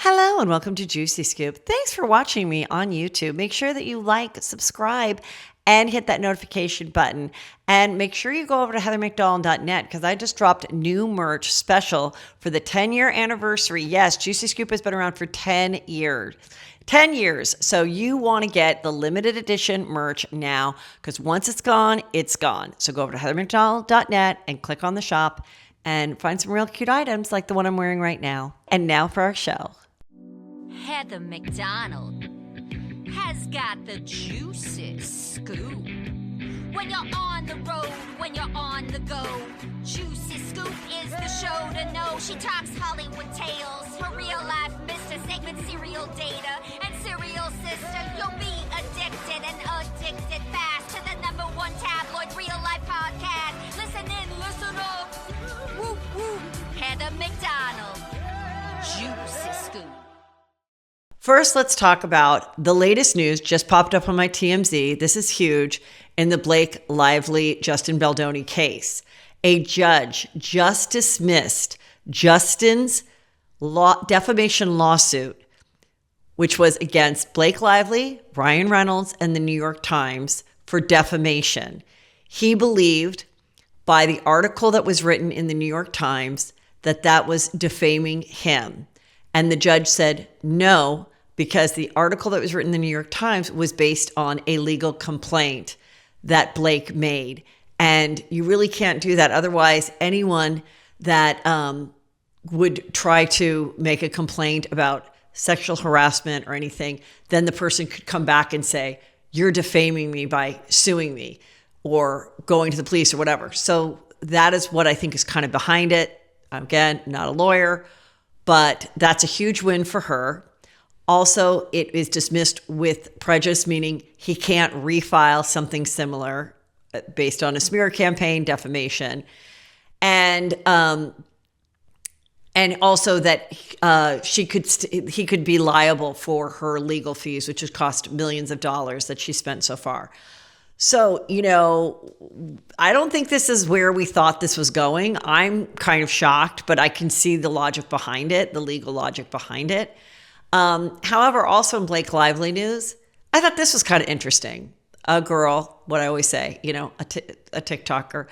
Hello and welcome to Juicy Scoop. Thanks for watching me on YouTube. Make sure that you like, subscribe, and hit that notification button. And make sure you go over to heathermcdonald.net because I just dropped new merch special for the 10-year anniversary. Yes, Juicy Scoop has been around for 10 years. 10 years. So you want to get the limited edition merch now because once it's gone, it's gone. So go over to heathermcdonald.net and click on the shop and find some real cute items like the one I'm wearing right now. And now for our show. Heather McDonald has got the juiciest scoop. When you're on the road, when you're on the go, Juicy Scoop is the show to know. She talks Hollywood tales, her real life Mr. Segment serial data and serial sister. You'll be addicted and addicted fast to the #1 tabloid real life podcast. Listen in, listen up. Woo woo. Heather McDonald, Juicy Scoop. First, let's talk about the latest news just popped up on my TMZ. This is huge in the Blake Lively, Justin Baldoni case. A judge just dismissed Justin's defamation lawsuit, which was against Blake Lively, Ryan Reynolds, and the New York Times for defamation. He believed by the article that was written in the New York Times that that was defaming him. And the judge said no, because the article that was written in the New York Times was based on a legal complaint that Blake made. And you really can't do that. Otherwise, anyone that would try to make a complaint about sexual harassment or anything, then the person could come back and say, you're defaming me by suing me or going to the police or whatever. So that is what I think is kind of behind it. Again, not a lawyer, but that's a huge win for her. Also, it is dismissed with prejudice, meaning he can't refile something similar based on a smear campaign, defamation, and also that he could be liable for her legal fees, which has cost millions of dollars that she spent so far. So, I don't think this is where we thought this was going. I'm kind of shocked, but I can see the logic behind it, the legal logic behind it. However, also in Blake Lively news, I thought this was kind of interesting. A girl, what I always say, a TikToker,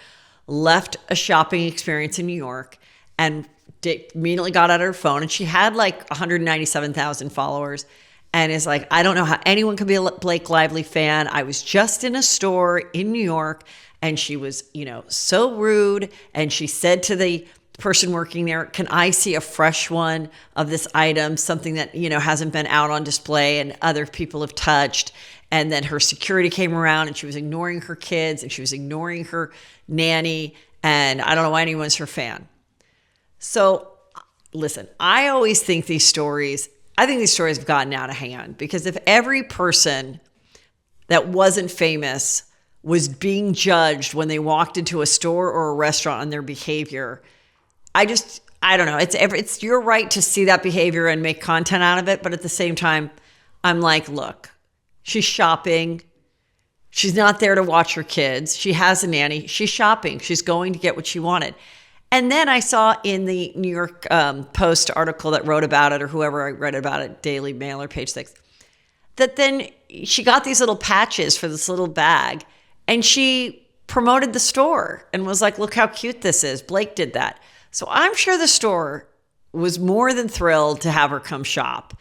left a shopping experience in New York and immediately got out of her phone. And she had like 197,000 followers and is like, I don't know how anyone could be a Blake Lively fan. I was just in a store in New York and she was, so rude. And she said to the person working there, can I see a fresh one of this item, something that, hasn't been out on display and other people have touched. And then her security came around and she was ignoring her kids and she was ignoring her nanny. And I don't know why anyone's her fan. So listen, I always think I think these stories have gotten out of hand because if every person that wasn't famous was being judged when they walked into a store or a restaurant on their behavior, I don't know. It's your right to see that behavior and make content out of it. But at the same time, I'm like, look, she's shopping. She's not there to watch her kids. She has a nanny. She's shopping. She's going to get what she wanted. And then I saw in the New York Post article that wrote about it, or whoever I read about it, Daily Mail or Page 6, that then she got these little patches for this little bag and she promoted the store and was like, look how cute this is. Blake did that. So I'm sure the store was more than thrilled to have her come shop.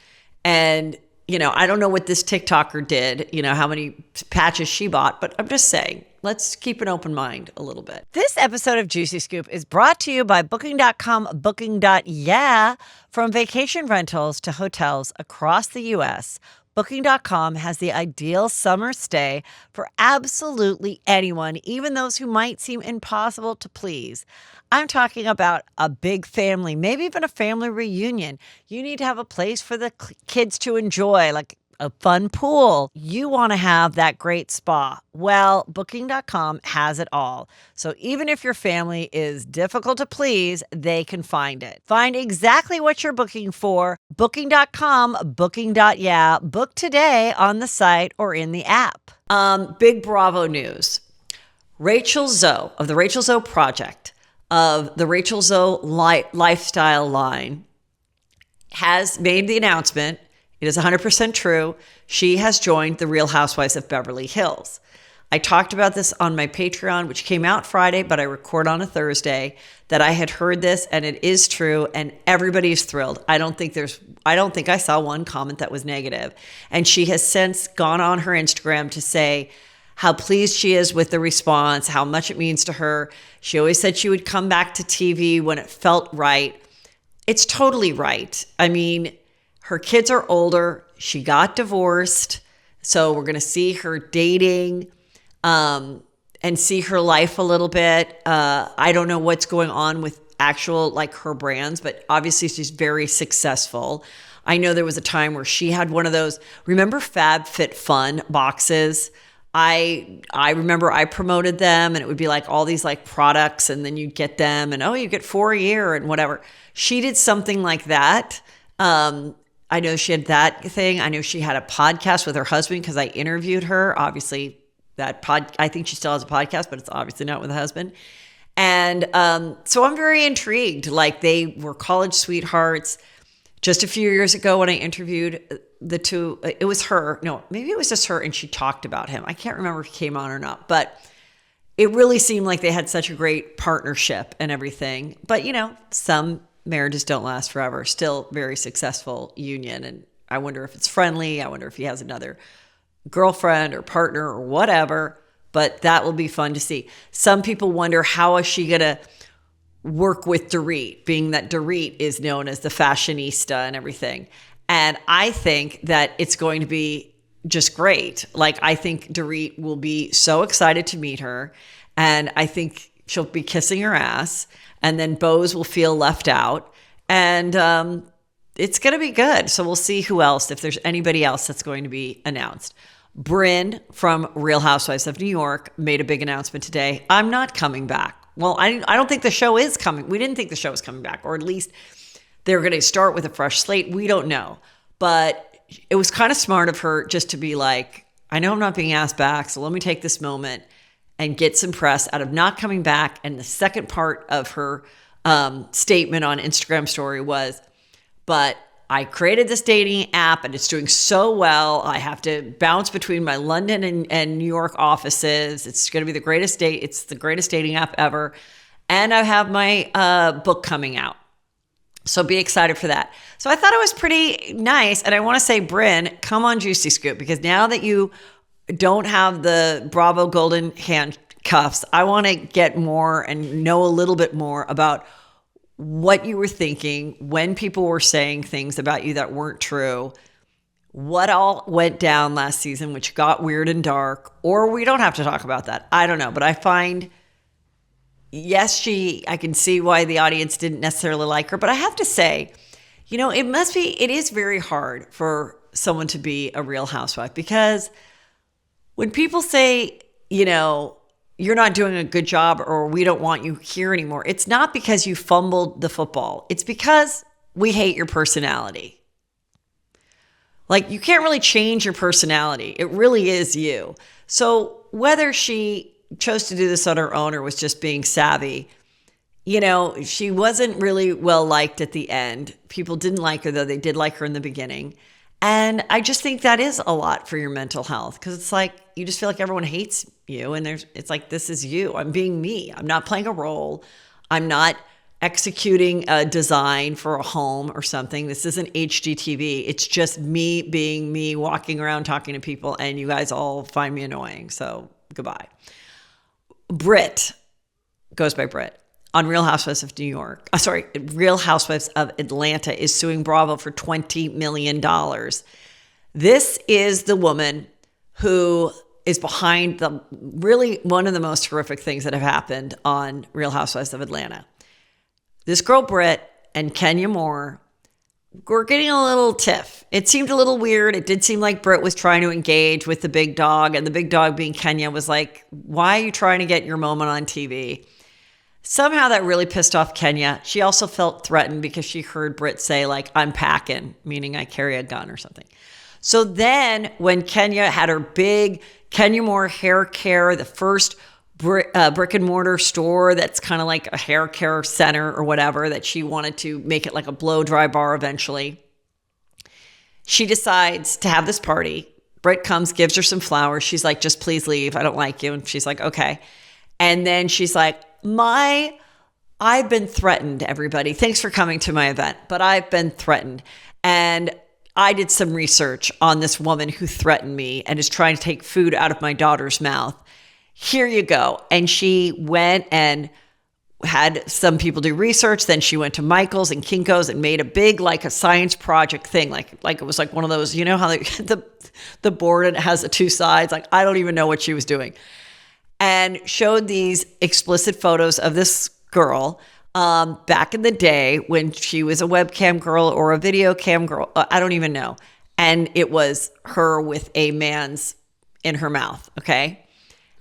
And, I don't know what this TikToker did, how many patches she bought, but I'm just saying, let's keep an open mind a little bit. This episode of Juicy Scoop is brought to you by Booking.com, Booking.yeah. From vacation rentals to hotels across the U.S., Booking.com has the ideal summer stay for absolutely anyone, even those who might seem impossible to please. I'm talking about a big family, maybe even a family reunion. You need to have a place for the kids to enjoy, like a fun pool. You want to have that great spa. Well, Booking.com has it all. So even if your family is difficult to please, they can find it. Find exactly what you're booking for. Booking.com, Booking.yeah. Book today on the site or in the app. Big Bravo news. Rachel Zoe of the Rachel Zoe Project, of the Rachel Zoe lifestyle line, has made the announcement. It is 100% true. She has joined the Real Housewives of Beverly Hills. I talked about this on my Patreon, which came out Friday, but I record on a Thursday, that I had heard this and it is true and everybody's thrilled. I don't think I saw one comment that was negative. And she has since gone on her Instagram to say how pleased she is with the response, how much it means to her. She always said she would come back to TV when it felt right. It's totally right. I mean, her kids are older. She got divorced. So we're going to see her dating and see her life a little bit. I don't know what's going on with actual, like, her brands, but obviously she's very successful. I know there was a time where she had one of those, remember FabFitFun boxes? I remember I promoted them and it would be like all these like products and then you'd get them and, oh, you get 4 a year and whatever. She did something like that. I know she had that thing. I know she had a podcast with her husband because I interviewed her. Obviously, I think she still has a podcast, but it's obviously not with a husband. And so I'm very intrigued. Like, they were college sweethearts. Just a few years ago when I interviewed the two, it was her. No, maybe it was just her, and she talked about him. I can't remember if he came on or not, but it really seemed like they had such a great partnership and everything. But, some marriages don't last forever. Still very successful union. And I wonder if it's friendly. I wonder if he has another girlfriend or partner or whatever. But that will be fun to see. Some people wonder, how is she going to work with Dorit, being that Dorit is known as the fashionista and everything. And I think that it's going to be just great. Like, I think Dorit will be so excited to meet her. And I think she'll be kissing her ass. And then Bose will feel left out. And it's going to be good. So we'll see who else, if there's anybody else that's going to be announced. Brynn from Real Housewives of New York made a big announcement today. I'm not coming back. Well, I don't think the show is coming. We didn't think the show was coming back, or at least they're going to start with a fresh slate. We don't know. But it was kind of smart of her just to be like, I know I'm not being asked back, so let me take this moment and get some press out of not coming back. And the second part of her statement on Instagram story was, but I created this dating app and it's doing so well. I have to bounce between my London and New York offices. It's going to be the greatest date. It's the greatest dating app ever. And I have my book coming out. So be excited for that. So I thought it was pretty nice. And I want to say, Brynn, come on Juicy Scoop, because now that you don't have the Bravo Golden handcuffs, I want to get more and know a little bit more about what you were thinking when people were saying things about you that weren't true, what all went down last season, which got weird and dark, or we don't have to talk about that. I don't know. But I find, yes, I can see why the audience didn't necessarily like her. But I have to say, it is very hard for someone to be a Real Housewife, because when people say, you're not doing a good job or we don't want you here anymore, it's not because you fumbled the football. It's because we hate your personality. Like, you can't really change your personality. It really is you. So whether she chose to do this on her own or was just being savvy, she wasn't really well liked at the end. People didn't like her, though they did like her in the beginning. And I just think that is a lot for your mental health, because it's like you just feel like everyone hates you, and it's like, this is you. I'm being me. I'm not playing a role. I'm not executing a design for a home or something. This isn't HGTV. It's just me being me, walking around talking to people, and you guys all find me annoying. So goodbye. Britt goes by Britt. On Real Housewives of Real Housewives of Atlanta is suing Bravo for $20 million. This is the woman who is behind really one of the most horrific things that have happened on Real Housewives of Atlanta. This girl, Britt, and Kenya Moore were getting a little tiff. It seemed a little weird. It did seem like Britt was trying to engage with the big dog, and the big dog, being Kenya, was like, why are you trying to get your moment on TV? Somehow that really pissed off Kenya. She also felt threatened because she heard Britt say, like, I'm packing, meaning I carry a gun or something. So then when Kenya had her big Kenya Moore hair care, the first brick and mortar store that's kind of like a hair care center or whatever, that she wanted to make it like a blow dry bar eventually. She decides to have this party. Britt comes, gives her some flowers. She's like, just please leave. I don't like you. And she's like, okay. And then she's like, I've been threatened, everybody. Thanks for coming to my event, but I've been threatened. And I did some research on this woman who threatened me and is trying to take food out of my daughter's mouth. Here you go. And she went and had some people do research. Then she went to Michael's and Kinko's and made a big, like a science project thing. Like it was like one of those, you know how the board and it has the two sides. Like, I don't even know what she was doing. And showed these explicit photos of this girl back in the day when she was a webcam girl or a video cam girl. I don't even know. And it was her with a man's in her mouth. Okay.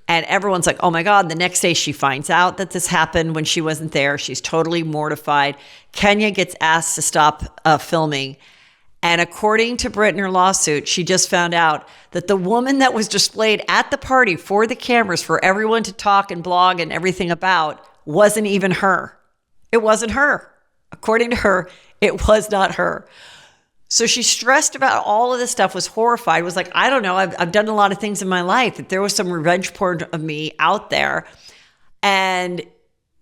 And everyone's like, oh my God. The next day she finds out that this happened when she wasn't there. She's totally mortified. Kenya gets asked to stop filming. And according to Britt in her lawsuit, she just found out that the woman that was displayed at the party for the cameras for everyone to talk and blog and everything about wasn't even her. It wasn't her. According to her, it was not her. So she's stressed about all of this stuff, was horrified, was like, I don't know, I've done a lot of things in my life, that there was some revenge porn of me out there. And,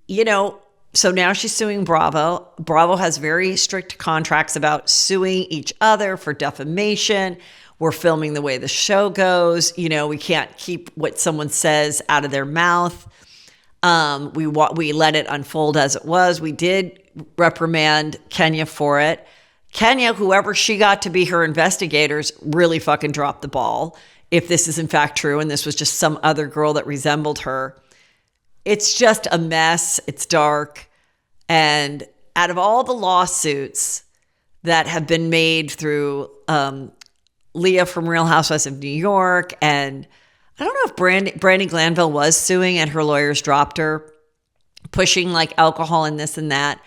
you know, so now she's suing Bravo. Bravo has very strict contracts about suing each other for defamation. We're filming the way the show goes. You know, we can't keep what someone says out of their mouth. We let it unfold as it was. We did reprimand Kenya for it. Kenya, whoever she got to be her investigators, really fucking dropped the ball. If this is in fact true, and this was just some other girl that resembled her. It's just a mess. It's dark. And out of all the lawsuits that have been made through Leah from Real Housewives of New York, and I don't know if Brandi Glanville was suing and her lawyers dropped her, pushing like alcohol and this and that.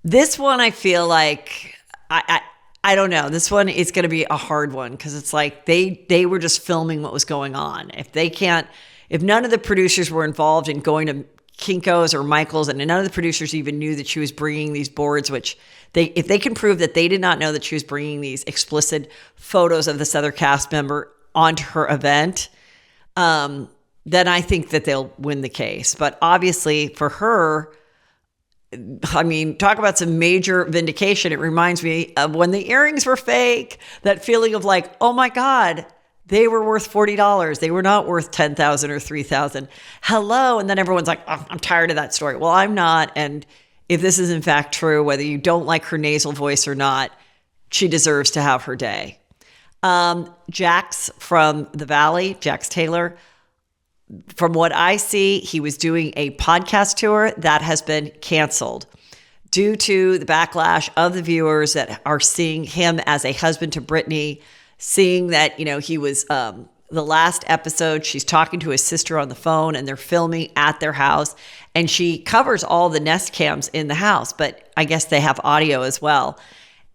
This one, I feel like, I don't know. This one is going to be a hard one because it's like they were just filming what was going on. If none of the producers were involved in going to Kinko's or Michael's, and none of the producers even knew that she was bringing these boards, which if they can prove that they did not know that she was bringing these explicit photos of this other cast member onto her event, then I think that they'll win the case. But obviously for her, I mean, talk about some major vindication. It reminds me of when the earrings were fake, that feeling of like, oh my God, they were worth $40. They were not worth $10,000 or $3,000. Hello. And then everyone's like, oh, I'm tired of that story. Well, I'm not. And if this is in fact true, whether you don't like her nasal voice or not, she deserves to have her day. Jax from the Valley, Jax Taylor, from what I see, he was doing a podcast tour that has been canceled due to the backlash of the viewers that are seeing him as a husband to Brittany, seeing that, you know, he was, the last episode, she's talking to his sister on the phone and they're filming at their house, and she covers all the Nest cams in the house, but I guess they have audio as well.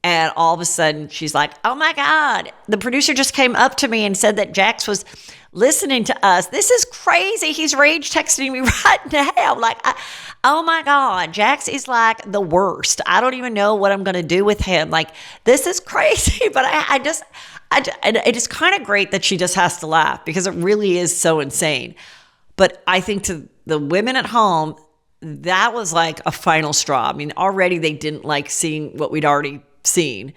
And all of a sudden she's like, oh my God, the producer just came up to me and said that Jax was listening to us. This is crazy. He's rage texting me right now. Like, oh my God, Jax is like the worst. I don't even know what I'm going to do with him. Like, this is crazy. But it is kind of great that she just has to laugh because it really is so insane. But I think to the women at home, that was like a final straw. I mean, already they didn't like seeing what we'd already seen,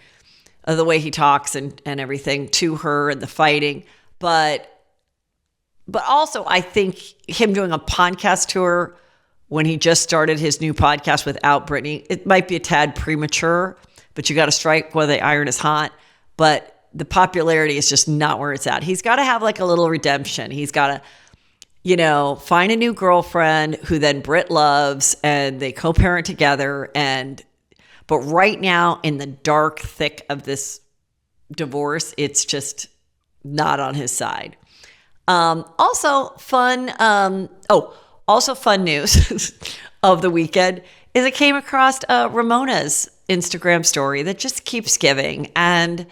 the way he talks and everything to her and the fighting. But also, I think him doing a podcast tour when he just started his new podcast without Brittany, it might be a tad premature, but you got to strike while the iron is hot. But the popularity is just not where it's at. He's got to have like a little redemption. He's got to, you know, find a new girlfriend who then Britt loves and they co-parent together. But right now in the dark thick of this divorce, it's just not on his side. Also fun news of the weekend is I came across Ramona's Instagram story that just keeps giving. And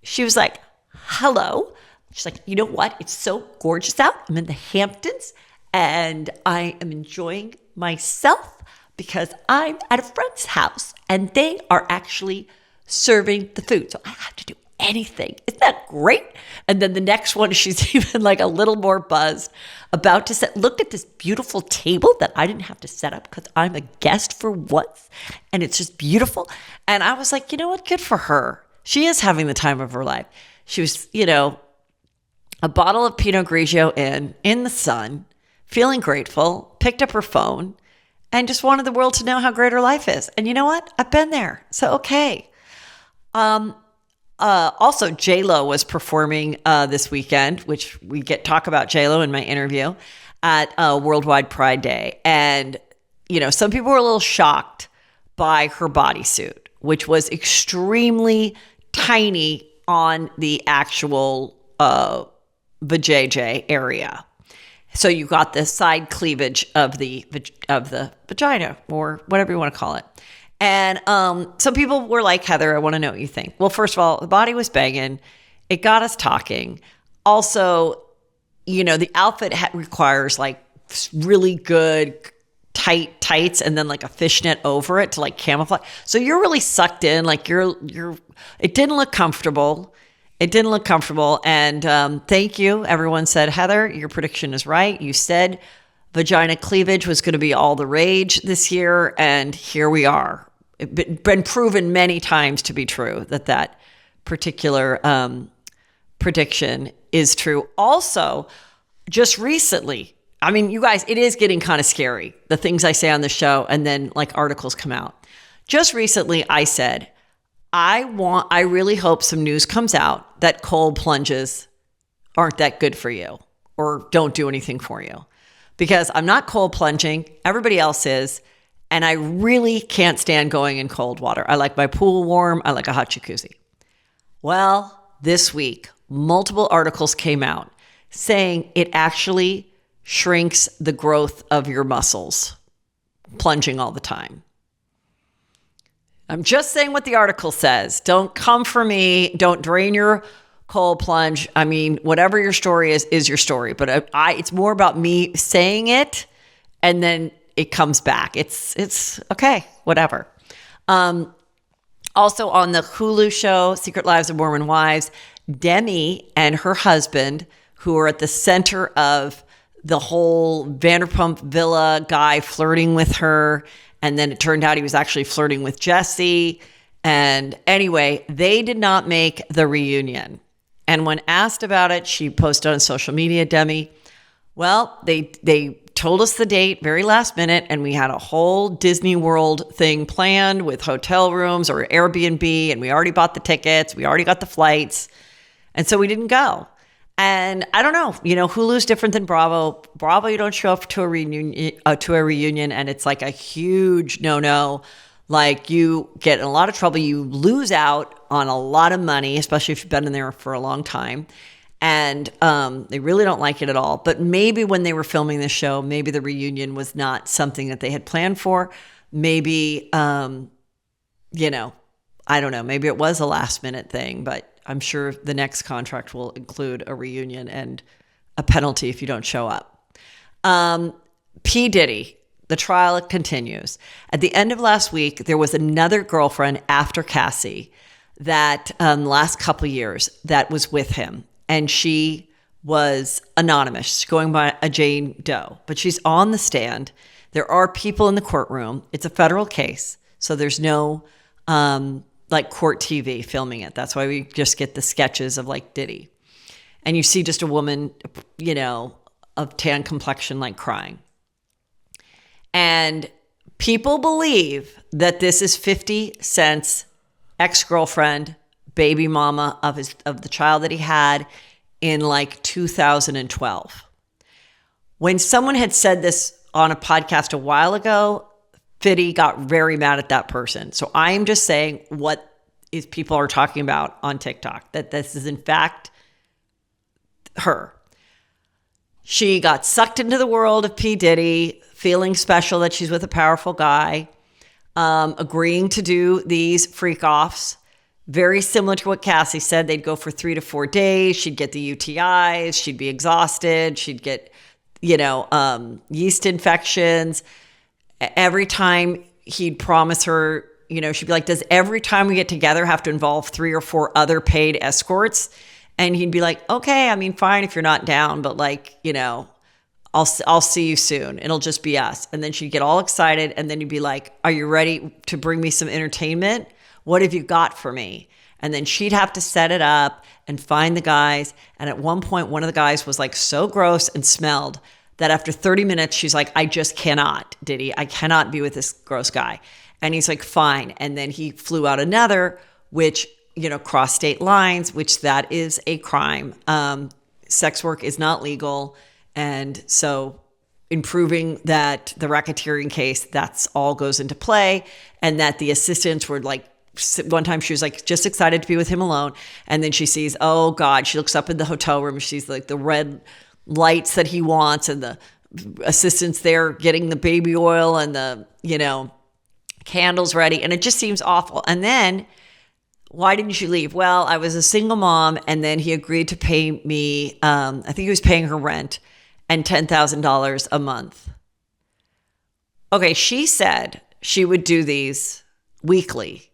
she was like, hello. She's like, you know what? It's so gorgeous out. I'm in the Hamptons and I am enjoying myself because I'm at a friend's house and they are actually serving the food. So I have to do anything. Isn't that great? And then the next one, she's even like a little more buzzed, about to look at this beautiful table that I didn't have to set up because I'm a guest for once. And it's just beautiful. And I was like, you know what? Good for her. She is having the time of her life. She was, a bottle of Pinot Grigio in the sun, feeling grateful, picked up her phone, and just wanted the world to know how great her life is. And you know what? I've been there. So, okay. Also, JLo was performing this weekend, which we talk about JLo in my interview at Worldwide Pride Day. And, some people were a little shocked by her bodysuit, which was extremely tiny on the actual vajayjay area. So you got the side cleavage of the vagina, or whatever you want to call it. And some people were like, Heather, I want to know what you think. Well, first of all, the body was banging. It got us talking. Also, the outfit requires like really good tight tights and then like a fishnet over it to like camouflage. So you're really sucked in. Like it didn't look comfortable. And thank you. Everyone said, Heather, your prediction is right. You said vagina cleavage was going to be all the rage this year, and here we are. It's been proven many times to be true that particular prediction is true. Also, just recently, I mean, you guys, it is getting kind of scary, the things I say on the show, and then like articles come out. Just recently, I said, I really hope some news comes out that cold plunges aren't that good for you or don't do anything for you. Because I'm not cold plunging, everybody else is, and I really can't stand going in cold water. I like my pool warm, I like a hot jacuzzi. Well, this week, multiple articles came out saying it actually shrinks the growth of your muscles, plunging all the time. I'm just saying what the article says. Don't come for me. Don't drain your cold plunge. I mean, whatever your story is your story. But it's more about me saying it, and then it comes back. It's okay, whatever. Also on the Hulu show, Secret Lives of Mormon Wives, Demi and her husband, who are at the center of the whole Vanderpump Villa guy flirting with her. And then it turned out he was actually flirting with Jesse. And anyway, they did not make the reunion. And when asked about it, she posted on social media, Demi, well, they told us the date very last minute, and we had a whole Disney World thing planned with hotel rooms or Airbnb, and we already bought the tickets, we already got the flights, and so we didn't go. And I don't know, Hulu's different than Bravo. Bravo, you don't show up to a reunion, and it's like a huge no-no. Like, you get in a lot of trouble. You lose out on a lot of money, especially if you've been in there for a long time. And they really don't like it at all. But maybe when they were filming the show, maybe the reunion was not something that they had planned for. Maybe, I don't know. Maybe it was a last-minute thing, but I'm sure the next contract will include a reunion and a penalty if you don't show up. P. Diddy, the trial continues. At the end of last week, there was another girlfriend after Cassie that the last couple of years that was with him. And she was anonymous, going by a Jane Doe. But she's on the stand. There are people in the courtroom. It's a federal case. So there's no like court TV filming it. That's why we just get the sketches of like Diddy. And you see just a woman, of tan complexion, like crying. And people believe that this is 50 Cent's ex-girlfriend, baby mama of the child that he had in like 2012. When someone had said this on a podcast a while ago, Fiddy got very mad at that person. So I am just saying what is people are talking about on TikTok, that this is in fact her. She got sucked into the world of P. Diddy, feeling special that she's with a powerful guy, agreeing to do these freak-offs. Very similar to what Cassie said. They'd go for 3 to 4 days. She'd get the UTIs. She'd be exhausted. She'd get, yeast infections. Every time he'd promise her she'd be like, does every time we get together have to involve 3 or 4 other paid escorts? And he'd be like, okay, I mean, fine if you're not down, but like, I'll see you soon. It'll just be us. And then she'd get all excited. And then you'd be like, are you ready to bring me some entertainment? What have you got for me? And then she'd have to set it up and find the guys. And at one point, one of the guys was like so gross and smelled that after 30 minutes, she's like, I just cannot, Diddy. I cannot be with this gross guy. And he's like, fine. And then he flew out another, which, crossed state lines, which that is a crime. Sex work is not legal. And so in proving that the racketeering case, that's all goes into play, and that the assistants were like, one time she was like just excited to be with him alone. And then she sees, oh God, she looks up in the hotel room. She's like the red lights that he wants, and the assistants there getting the baby oil and the, candles ready. And it just seems awful. And then, why didn't you leave? Well, I was a single mom. And then he agreed to pay me, I think he was paying her rent and $10,000 a month. Okay, she said she would do these weekly,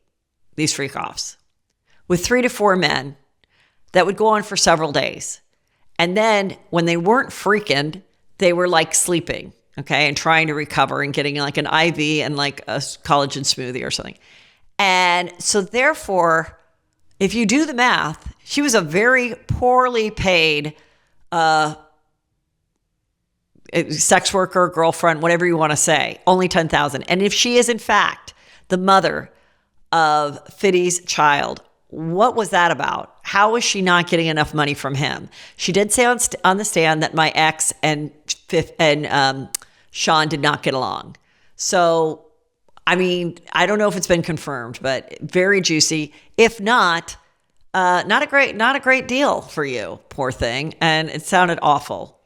these freak offs, with 3 to 4 men that would go on for several days. And then when they weren't freaking, they were like sleeping, okay, and trying to recover and getting like an IV and like a collagen smoothie or something. And so therefore, if you do the math, she was a very poorly paid sex worker, girlfriend, whatever you want to say, only $10,000. And if she is in fact the mother of Fiddy's child, what was that about? How was she not getting enough money from him? She did say on the stand that my ex and Sean did not get along. So, I mean, I don't know if it's been confirmed, but very juicy. If not, not a great deal for you, poor thing. And it sounded awful.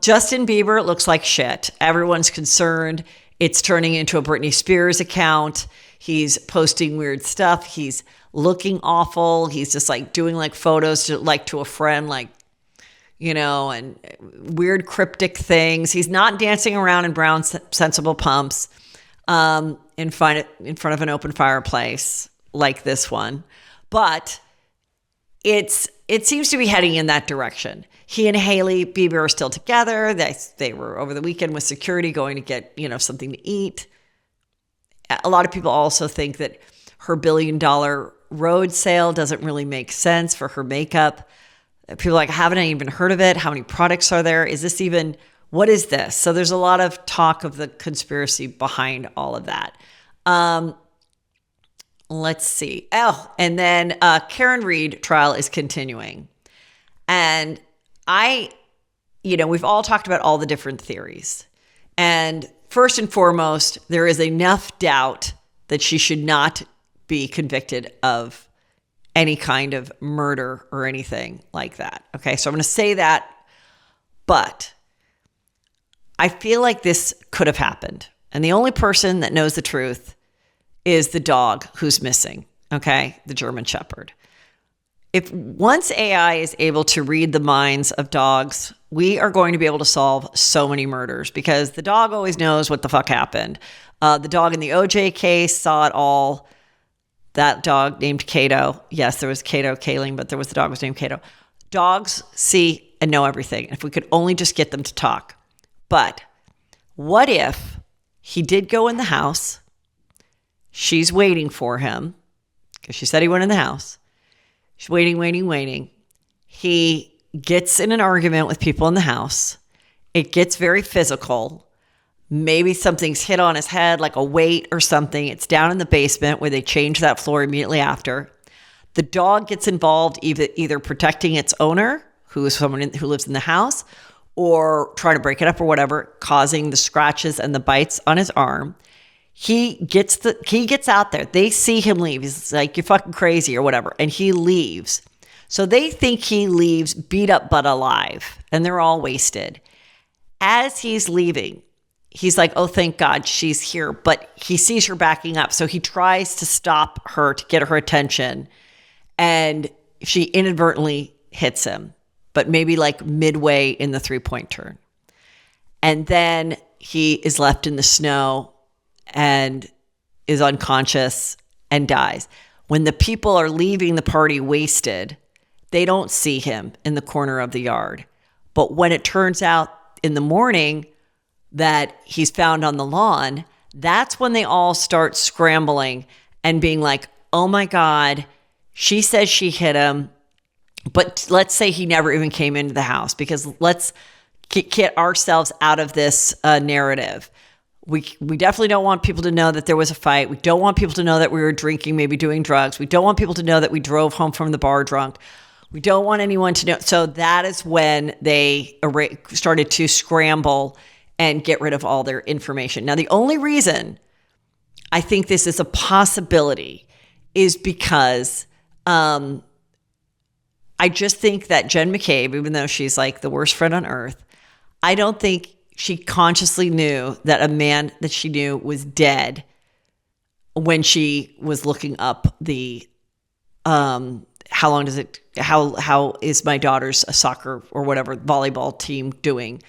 Justin Bieber looks like shit. Everyone's concerned. It's turning into a Britney Spears account. He's posting weird stuff. He's looking awful. He's just like doing like photos to a friend, like, and weird cryptic things. He's not dancing around in brown sensible pumps in front of an open fireplace like this one. But it seems to be heading in that direction. He and Hailey Bieber are still together. They were over the weekend with security going to get, something to eat. A lot of people also think that her $1 billion road sale doesn't really make sense for her makeup. People are like, haven't I even heard of it? How many products are there? What is this? So there's a lot of talk of the conspiracy behind all of that. Let's see. Oh, and then Karen Reed trial is continuing. And we've all talked about all the different theories. And first and foremost, there is enough doubt that she should not be convicted of any kind of murder or anything like that. Okay, so I'm going to say that, but I feel like this could have happened. And the only person that knows the truth is the dog who's missing, okay, the German Shepherd. If once AI is able to read the minds of dogs, we are going to be able to solve so many murders because the dog always knows what the fuck happened. The dog in the OJ case saw it all. That dog named Kato. Yes, there was Kato Kaling, but the dog was named Kato. Dogs see and know everything. If we could only just get them to talk. But what if he did go in the house? She's waiting for him because she said he went in the house. She's waiting. He gets in an argument with people in the house. It gets very physical. Maybe something's hit on his head, like a weight or something. It's down in the basement where they change that floor immediately after. The dog gets involved either protecting its owner, who is someone who lives in the house, or trying to break it up or whatever, causing the scratches and the bites on his arm. He gets out there. They see him leave. He's like, you're fucking crazy or whatever. And he leaves. So they think he leaves beat up but alive. And they're all wasted. As he's leaving, he's like, oh, thank God she's here. But he sees her backing up. So he tries to stop her to get her attention. And she inadvertently hits him, but maybe like midway in the 3-point turn. And then he is left in the snow and is unconscious and dies. When the people are leaving the party wasted, they don't see him in the corner of the yard. But when it turns out in the morning that he's found on the lawn, that's when they all start scrambling and being like, oh my God, she says she hit him. But let's say he never even came into the house, because let's get ourselves out of this narrative. We definitely don't want people to know that there was a fight. We don't want people to know that we were drinking, maybe doing drugs. We don't want people to know that we drove home from the bar drunk. We don't want anyone to know. So that is when they started to scramble and get rid of all their information. Now, the only reason I think this is a possibility is because I just think that Jen McCabe, even though she's like the worst friend on earth, I don't think she consciously knew that a man that she knew was dead when she was looking up the how is my daughter's soccer or whatever volleyball team doing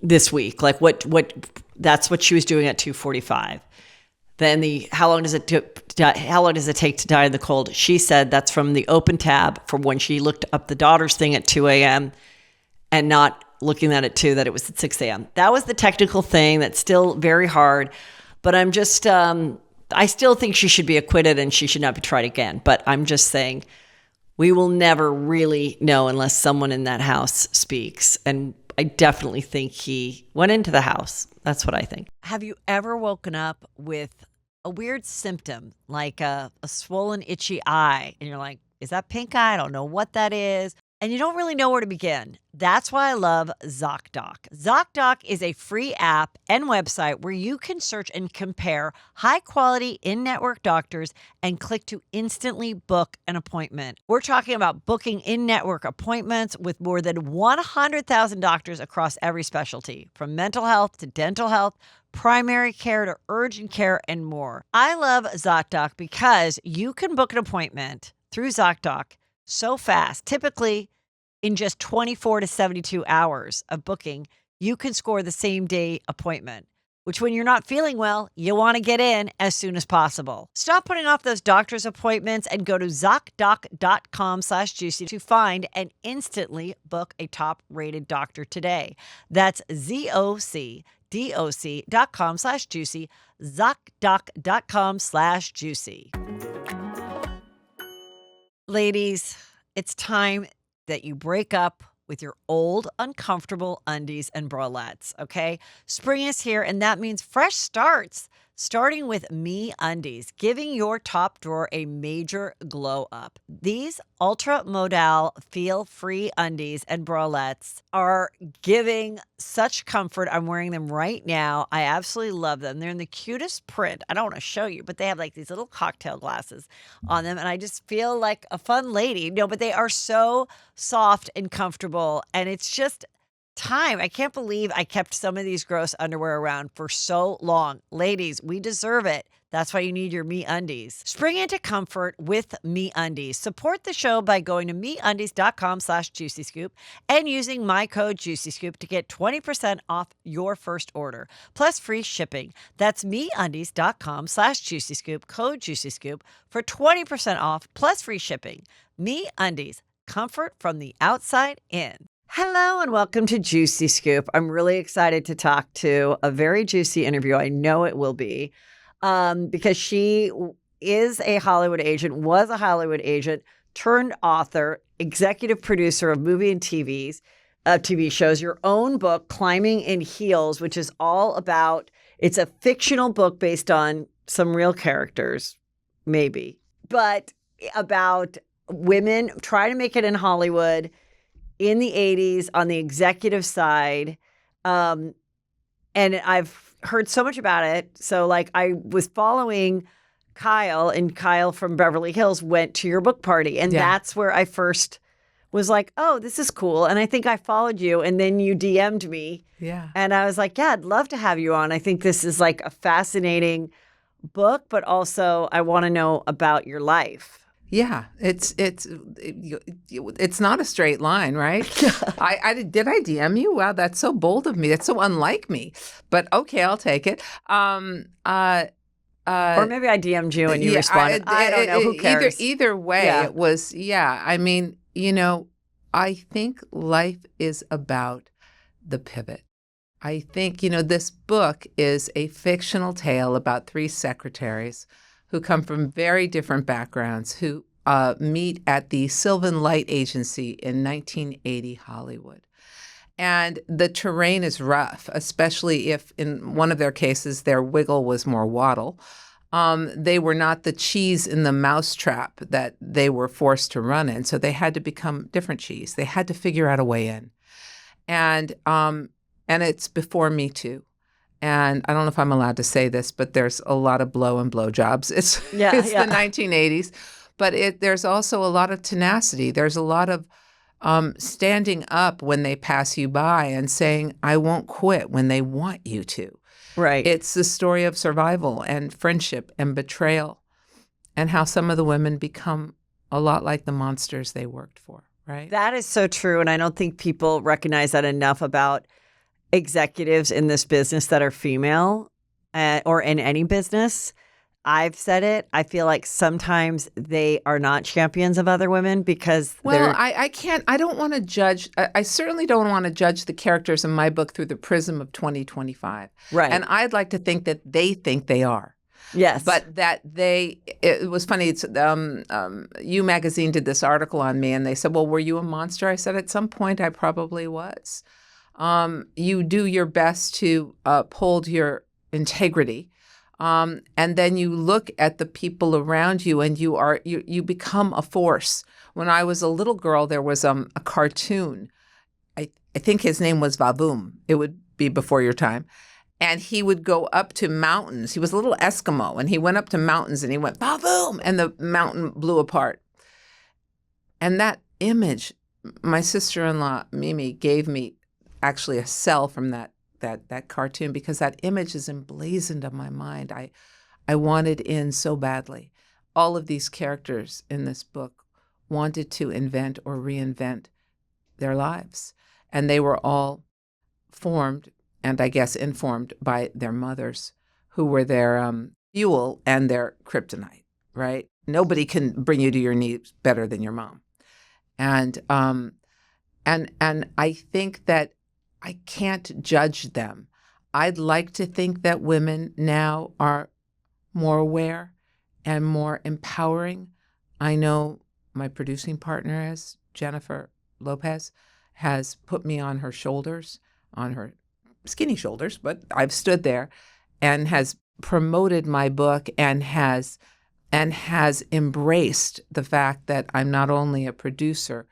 this week? Like what that's what she was doing at 2:45. Then how long does it take to die in the cold? She said that's from the open tab from when she looked up the daughter's thing at 2 a.m. and not looking at it too, that it was at 6 a.m. That was the technical thing. That's still very hard, but I'm just, I still think she should be acquitted and she should not be tried again. But I'm just saying we will never really know unless someone in that house speaks. And I definitely think he went into the house. That's what I think. Have you ever woken up with a weird symptom, like a swollen, itchy eye, and you're like, is that pink eye? I don't know what that is. And you don't really know where to begin. That's why I love ZocDoc. ZocDoc is a free app and website where you can search and compare high-quality in-network doctors and click to instantly book an appointment. We're talking about booking in-network appointments with more than 100,000 doctors across every specialty, from mental health to dental health, primary care to urgent care, and more. I love ZocDoc because you can book an appointment through ZocDoc so fast. Typically, in just 24 to 72 hours of booking, you can score the same day appointment, which when you're not feeling well, you want to get in as soon as possible. Stop putting off those doctor's appointments and go to ZocDoc.com/juicy to find and instantly book a top-rated doctor today. That's ZocDoc.com/juicy, ZocDoc.com/juicy. Ladies, it's time that you break up with your old, uncomfortable undies and bralettes, okay? Spring is here, and that means fresh starts, starting with Me Undies, giving your top drawer a major glow up. These ultra-modal, feel-free undies and bralettes are giving such comfort. I'm wearing them right now. I absolutely love them. They're in the cutest print. I don't want to show you, but they have like these little cocktail glasses on them, and I just feel like a fun lady. No, but they are so soft and comfortable, and it's just time. I can't believe I kept some of these gross underwear around for so long. Ladies, we deserve it. That's why you need your Me Undies. Spring into comfort with Me Undies. Support the show by going to MeUndies.com/JuicyScoop and using my code JuicyScoop to get 20% off your first order, plus free shipping. That's MeUndies.com/JuicyScoop, code JuicyScoop for 20% off plus free shipping. Me Undies, comfort from the outside in. Hello and welcome to Juicy Scoop. I'm really excited to talk to a very juicy interview. I know it will be because she is a Hollywood agent, was a Hollywood agent, turned author, executive producer of movie and TV shows, your own book, Climbing in Heels, which is all about, it's a fictional book based on some real characters, maybe, but about women trying to make it in Hollywood in the 80s on the executive side. And I've heard so much about it. So like I was following Kyle, and Kyle from Beverly Hills went to your book party. And that's where I first was like, oh, this is cool. And I think I followed you, and then you DM'd me. Yeah. And I was like, yeah, I'd love to have you on. I think this is like a fascinating book, but also I want to know about your life. Yeah, it's not a straight line, right? Did I DM you? Wow, that's so bold of me. That's so unlike me. But okay, I'll take it. Or maybe I DM'd you and you responded. I don't know. Who cares? Either way, Yeah. it was, I mean, I think life is about the pivot. I think, this book is a fictional tale about 3 secretaries who come from very different backgrounds, who meet at the Sylvan Light Agency in 1980 Hollywood. And the terrain is rough, especially if in one of their cases, their wiggle was more waddle. They were not the cheese in the mousetrap that they were forced to run in. So they had to become different cheese. They had to figure out a way in. And it's before Me Too. And I don't know if I'm allowed to say this, but there's a lot of blow and blow jobs. It's the 1980s. But there's also a lot of tenacity. There's a lot of standing up when they pass you by and saying, I won't quit when they want you to. Right. It's the story of survival and friendship and betrayal and how some of the women become a lot like the monsters they worked for, right? That is so true. And I don't think people recognize that enough about executives in this business that are female or in any business. I've said it. I feel like sometimes they are not champions of other women because I don't want to judge. I certainly don't want to judge the characters in my book through the prism of 2025. Right. And I'd like to think that they think they are. Yes. But that it was funny. It's You Magazine did this article on me and they said, well, were you a monster? I said, at some point I probably was. You do your best to uphold your integrity. And then you look at the people around you and you become a force. When I was a little girl, there was a cartoon. I think his name was Vavoom. It would be before your time. And he would go up to mountains. He was a little Eskimo and he went up to mountains and he went, Vavoom! And the mountain blew apart. And that image, my sister-in-law, Mimi, gave me actually a cell from that cartoon because that image is emblazoned on my mind. I wanted in so badly. All of these characters in this book wanted to invent or reinvent their lives. And they were all formed and I guess informed by their mothers who were their fuel and their kryptonite, right? Nobody can bring you to your knees better than your mom. And I think that I can't judge them. I'd like to think that women now are more aware and more empowering. I know my producing partner is, Jennifer Lopez, has put me on her shoulders, on her skinny shoulders, but I've stood there, and has promoted my book and has embraced the fact that I'm not only a producer,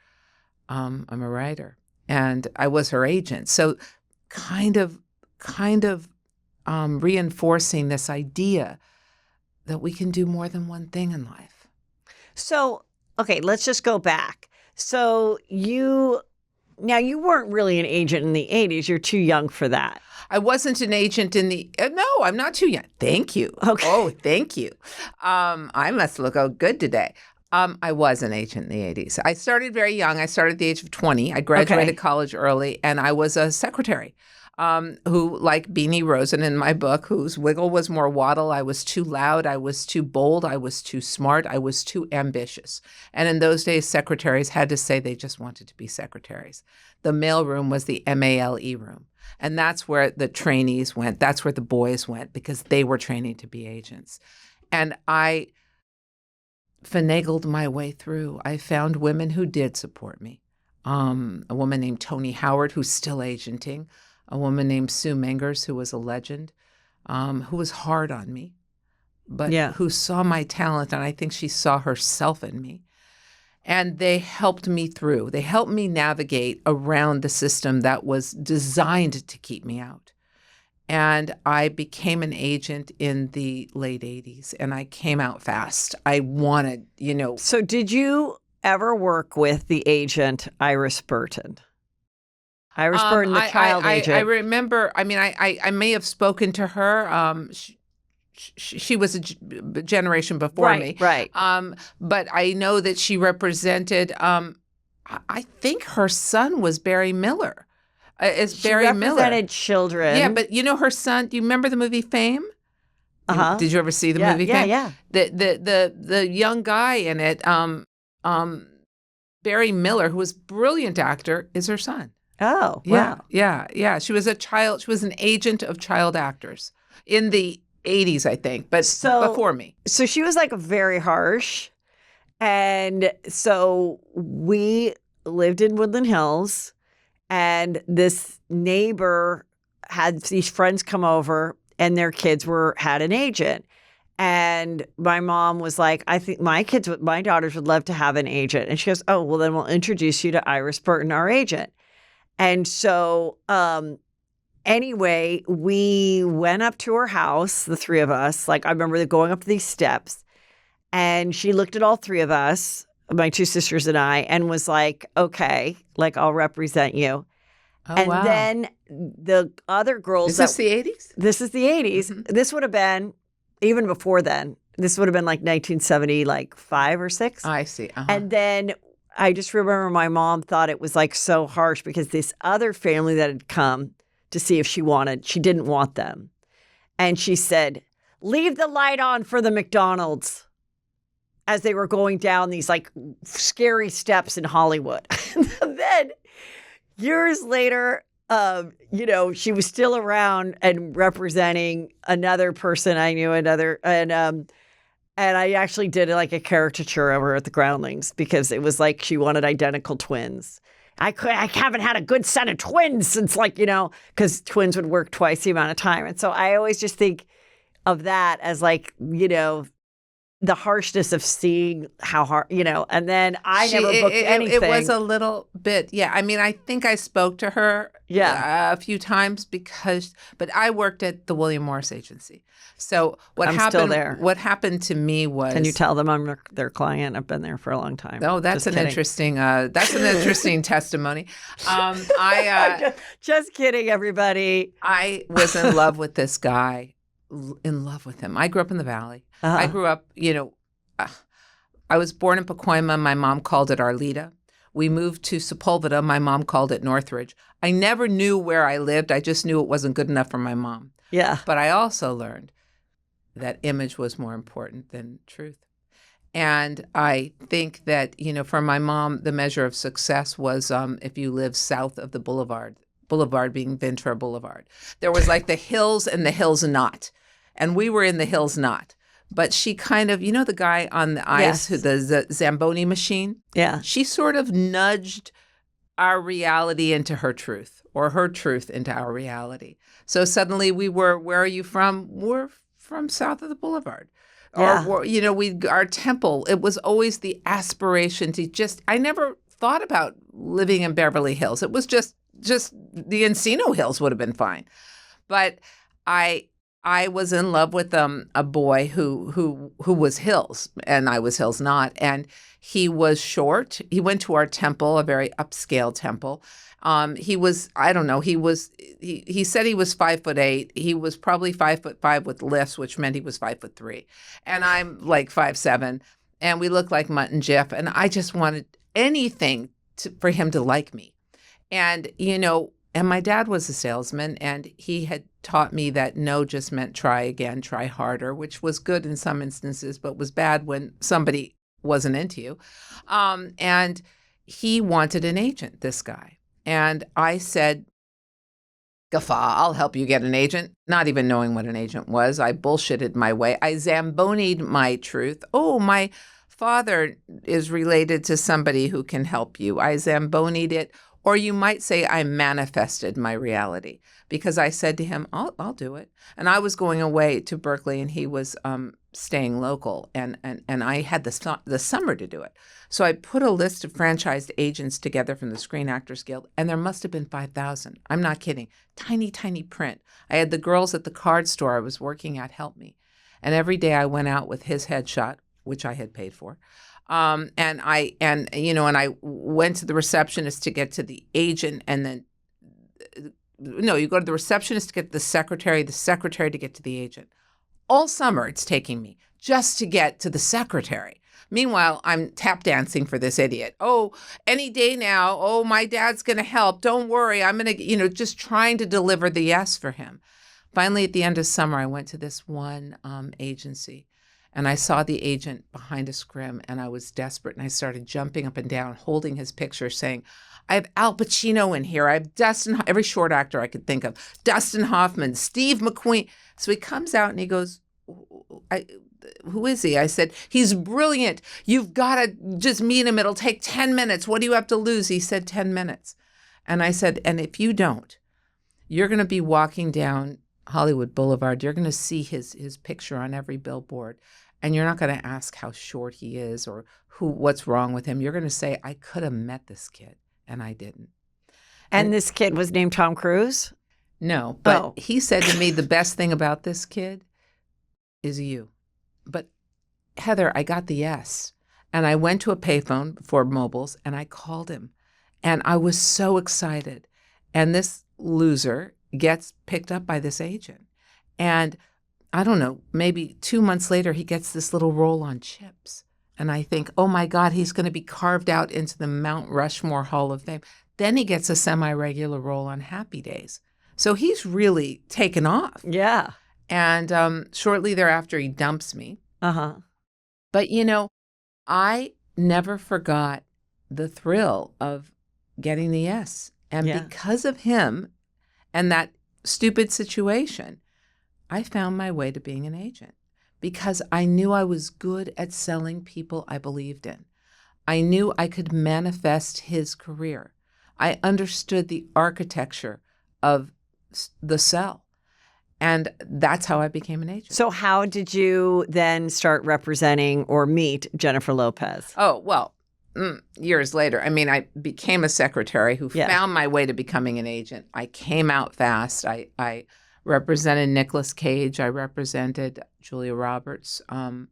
I'm a writer. And I was her agent. So kind of reinforcing this idea that we can do more than one thing in life. So, okay, let's just go back. So you weren't really an agent in the 80s. You're too young for that. I wasn't an agent in the, no, I'm not too young. Thank you. Okay. Oh, thank you. I must look good today. I was an agent in the 80s. I started very young. I started at the age of 20. I graduated college early, and I was a secretary who, like Beanie Rosen in my book, whose wiggle was more waddle. I was too loud. I was too bold. I was too smart. I was too ambitious. And in those days, secretaries had to say they just wanted to be secretaries. The mailroom was the MALE room. And that's where the trainees went. That's where the boys went because they were training to be agents. And I finagled my way through. I found women who did support me. A woman named Toni Howard, who's still agenting. A woman named Sue Mengers, who was a legend, who was hard on me, but who saw my talent, and I think she saw herself in me. And they helped me through. They helped me navigate around the system that was designed to keep me out. And I became an agent in the late 80s, and I came out fast. I wanted, So did you ever work with the agent Iris Burton? Iris Burton, the child agent. I remember, I may have spoken to her. She was a generation before me. Right. But I know that she represented, I think her son was Barry Miller. She represented children. Yeah, but her son, do you remember the movie Fame? Did you ever see the movie? Yeah. The young guy in it, Barry Miller, who was a brilliant actor, is her son. Oh, wow. Yeah. She was an agent of child actors in the 80s, I think, but before me. So she was like very harsh. And so we lived in Woodland Hills, and this neighbor had these friends come over, and their kids had an agent. And my mom was like, I think my daughters would love to have an agent. And she goes, oh, well, then we'll introduce you to Iris Burton, our agent. And so anyway, we went up to her house, the three of us. Like, I remember going up these steps, and she looked at all three of us, my two sisters and I, and was like, okay, like, I'll represent you. Oh, and wow. then the other girls. Is this the 80s? This is the 80s. Mm-hmm. This would have been, even before then, this would have been like 1970, like 5 or 6. I see. Uh-huh. And then I just remember my mom thought it was like so harsh because this other family that had come to see if she didn't want them. And she said, leave the light on for the McDonald's, as they were going down these like scary steps in Hollywood. And then years later, she was still around and representing another person I knew, and I actually did like a caricature of her at the Groundlings because it was like she wanted identical twins. I haven't had a good set of twins since because twins would work twice the amount of time. And so I always just think of that as like, the harshness of seeing how hard, and then I never booked anything. It was a little bit, yeah. I mean, I think I spoke to her a few times but I worked at the William Morris Agency. So I'm still there. What happened to me was... Can you tell them I'm their client? I've been there for a long time. Oh, that's an interesting testimony. Just kidding, everybody. I was in love with this guy. In love with him. I grew up in the Valley. Uh-huh. I grew up, I was born in Pacoima. My mom called it Arleta. We moved to Sepulveda. My mom called it Northridge. I never knew where I lived. I just knew it wasn't good enough for my mom. Yeah. But I also learned that image was more important than truth. And I think that, for my mom, the measure of success was if you live south of the Boulevard being Ventura Boulevard. There was like the hills and the hills not. And we were in the hills not. But she kind of, the guy on the ice, Yes. the Zamboni machine? Yeah. She sort of nudged our reality into her truth, or her truth into our reality. So suddenly where are you from? We're from south of the Boulevard. Yeah. Or, our temple, it was always the aspiration to I never thought about living in Beverly Hills. It was just the Encino Hills would have been fine. But I was in love with a boy who was Hills, and I was Hills not. And he was short. He went to our temple, a very upscale temple. He was, I don't know, he said he was 5'8". He was probably 5'5" with lifts, which meant he was 5'3". And I'm like 5'7", and we looked like Mutt and Jeff. And I just wanted anything for him to like me. And, and my dad was a salesman, and he had taught me that no just meant try again, try harder, which was good in some instances, but was bad when somebody wasn't into you. And he wanted an agent, this guy. And I said, guffaw, I'll help you get an agent. Not even knowing what an agent was. I bullshitted my way. I zambonied my truth. Oh, my father is related to somebody who can help you. I zambonied it. Or you might say I manifested my reality, because I said to him, I'll do it. And I was going away to Berkeley, and he was staying local, and I had the summer to do it. So I put a list of franchised agents together from the Screen Actors Guild, and there must have been 5,000. I'm not kidding. Tiny, tiny print. I had the girls at the card store I was working at help me. And every day I went out with his headshot, which I had paid for. And I went to the receptionist to get to the agent, and then, you go to the receptionist to get to the secretary to get to the agent. All summer it's taking me just to get to the secretary. Meanwhile, I'm tap dancing for this idiot. Oh, any day now. Oh, my dad's going to help. Don't worry. I'm going to, just trying to deliver the yes for him. Finally, at the end of summer, I went to this one agency, and I saw the agent behind a scrim, and I was desperate, and I started jumping up and down, holding his picture, saying, I have Al Pacino in here. I have every short actor I could think of, Dustin Hoffman, Steve McQueen. So he comes out and he goes, who is he? I said, he's brilliant. You've got to just meet him. It'll take 10 minutes. What do you have to lose? He said 10 minutes. And I said, and if you don't, you're going to be walking down Hollywood Boulevard. You're going to see his picture on every billboard. And you're not going to ask how short he is or what's wrong with him. You're going to say, I could have met this kid, and I didn't. And this kid was named Tom Cruise? No, but he said to me, the best thing about this kid is you. But Heather, I got the yes. And I went to a payphone for mobiles, and I called him. And I was so excited. And this loser gets picked up by this agent. And I don't know, maybe 2 months later, he gets this little role on Chips. And I think, oh my God, he's going to be carved out into the Mount Rushmore Hall of Fame. Then he gets a semi-regular role on Happy Days. So he's really taken off. Yeah. And shortly thereafter, he dumps me. Uh-huh. But, I never forgot the thrill of getting the yes. And because of him and that stupid situation, I found my way to being an agent because I knew I was good at selling people I believed in. I knew I could manifest his career. I understood the architecture of the sell. And that's how I became an agent. So how did you then start representing or meet Jennifer Lopez? Oh, well, years later. I mean, I became a secretary who found my way to becoming an agent. I came out fast. I represented Nicolas Cage. I represented Julia Roberts. And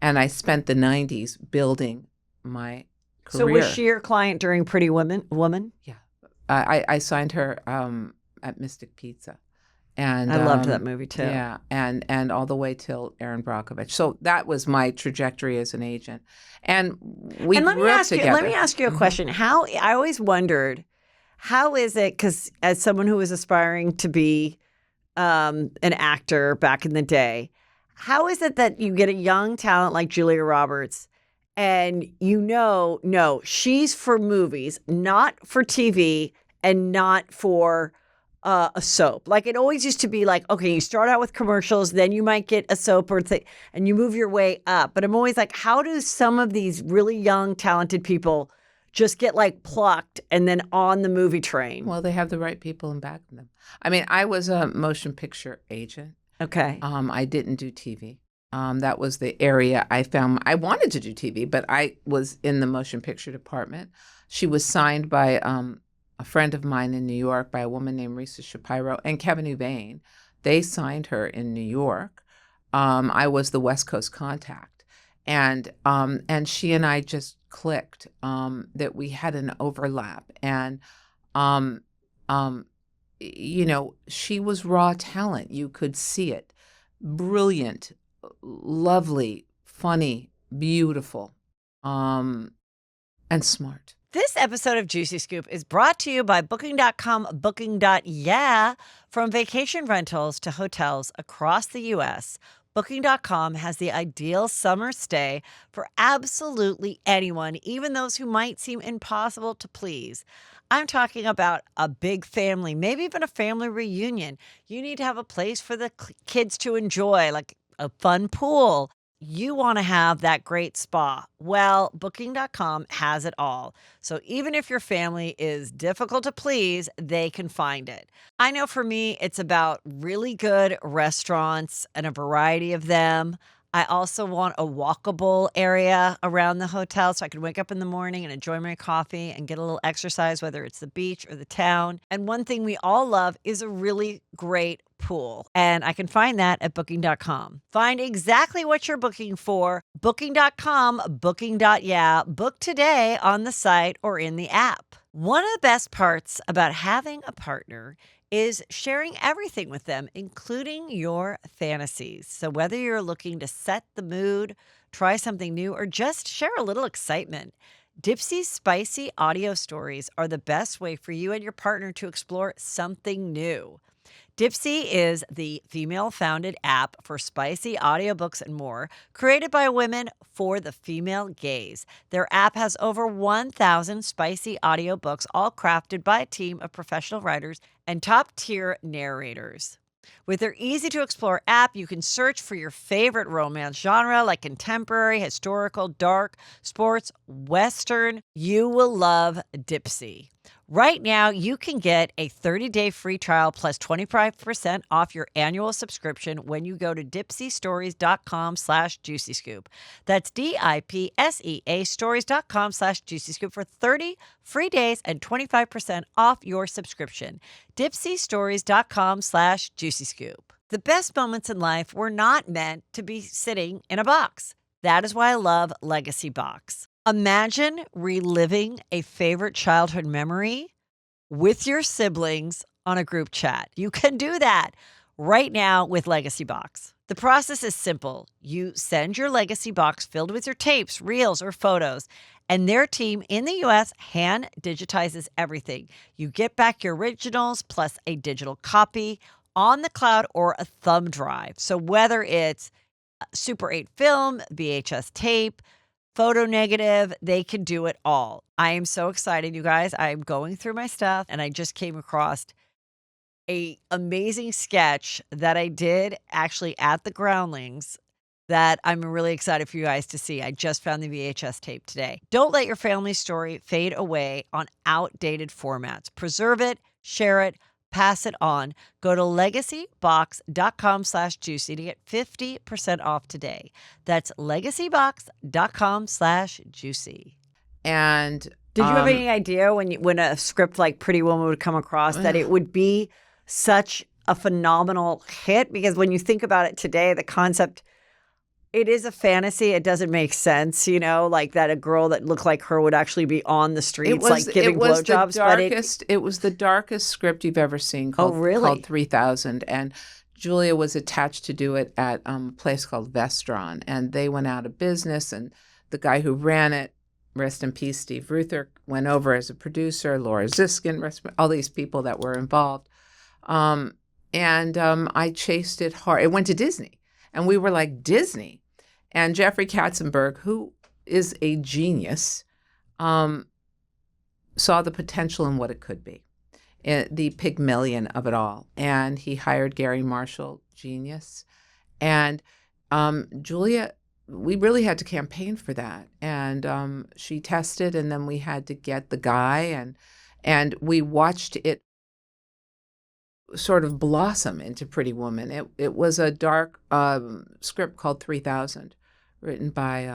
I spent the 90s building my career. So was she your client during Pretty Woman? Yeah. I signed her at Mystic Pizza. And I loved that movie too. Yeah, and all the way till Erin Brockovich. So that was my trajectory as an agent. And we grew up together. Let me ask you a question. How I always wondered, how is it, because as someone who was aspiring to be an actor back in the day, how is it that you get a young talent like Julia Roberts and no, she's for movies, not for TV and not for a soap? Like it always used to be like, okay, you start out with commercials, then you might get a soap and you move your way up. But I'm always like, how do some of these really young, talented people just get like plucked and then on the movie train? Well, they have the right people in back of them. I mean, I was a motion picture agent. Okay. I didn't do TV. That was the area I found. I wanted to do TV, but I was in the motion picture department. She was signed by a friend of mine in New York, by a woman named Risa Shapiro and Kevin Huvane. They signed her in New York. I was the West Coast contact. And she and I just clicked, that we had an overlap. And, she was raw talent. You could see it. Brilliant, lovely, funny, beautiful, and smart. This episode of Juicy Scoop is brought to you by Booking.com, Booking.yeah. From vacation rentals to hotels across the U.S., Booking.com has the ideal summer stay for absolutely anyone, even those who might seem impossible to please. I'm talking about a big family, maybe even a family reunion. You need to have a place for the kids to enjoy, like a fun pool. You want to have that great spa. Well, Booking.com has it all. So even if your family is difficult to please, they can find it. I know for me, it's about really good restaurants and a variety of them. I also want a walkable area around the hotel so I can wake up in the morning and enjoy my coffee and get a little exercise, whether it's the beach or the town. And one thing we all love is a really great pool. And I can find that at Booking.com. Find exactly what you're booking for. Booking.com, Booking.yeah. Book today on the site or in the app. One of the best parts about having a partner is sharing everything with them, including your fantasies. So whether you're looking to set the mood, try something new, or just share a little excitement, Dipsy's spicy audio stories are the best way for you and your partner to explore something new. Dipsea is the female-founded app for spicy audiobooks and more, created by women for the female gaze. Their app has over 1,000 spicy audiobooks, all crafted by a team of professional writers and top-tier narrators. With their easy-to-explore app, you can search for your favorite romance genre like contemporary, historical, dark, sports, western. You will love Dipsea. Right now, you can get a 30-day free trial plus 25% off your annual subscription when you go to dipseastories.com/juicyscoop. That's DIPSEA stories.com/juicyscoop for 30 free days and 25% off your subscription. dipseastories.com/juicyscoop. The best moments in life were not meant to be sitting in a box. That is why I love Legacy Box. Imagine reliving a favorite childhood memory with your siblings on a group chat. You can do that right now with Legacy Box. The process is simple. You send your Legacy Box filled with your tapes, reels, or photos, and their team in the U.S. hand digitizes everything. You get back your originals plus a digital copy on the cloud or a thumb drive. So whether it's Super 8 film, VHS tape, photo negative, they can do it all. I am so excited, you guys. I'm going through my stuff and I just came across a amazing sketch that I did actually at the Groundlings that I'm really excited for you guys to see. I just found the VHS tape today. Don't let your family story fade away on outdated formats. Preserve it, share it, pass it on. Go to legacybox.com/juicy to get 50% off today. That's legacybox.com/juicy. And did you have any idea when a script like Pretty Woman would come across that it would be such a phenomenal hit? Because when you think about it today, the concept, it is a fantasy. It doesn't make sense, like that a girl that looked like her would actually be on the streets, like giving blowjobs. It was the darkest script you've ever seen called 3000. And Julia was attached to do it at a place called Vestron. And they went out of business. And the guy who ran it, rest in peace, Steve Ruther, went over as a producer, Laura Ziskin, all these people that were involved. I chased it hard. It went to Disney. And we were like, Disney? And Jeffrey Katzenberg, who is a genius, saw the potential in what it could be, the Pygmalion of it all. And he hired Gary Marshall, genius. And Julia, we really had to campaign for that. And she tested, and then we had to get the guy, and we watched it sort of blossom into Pretty Woman. It was a dark script called 3000, written by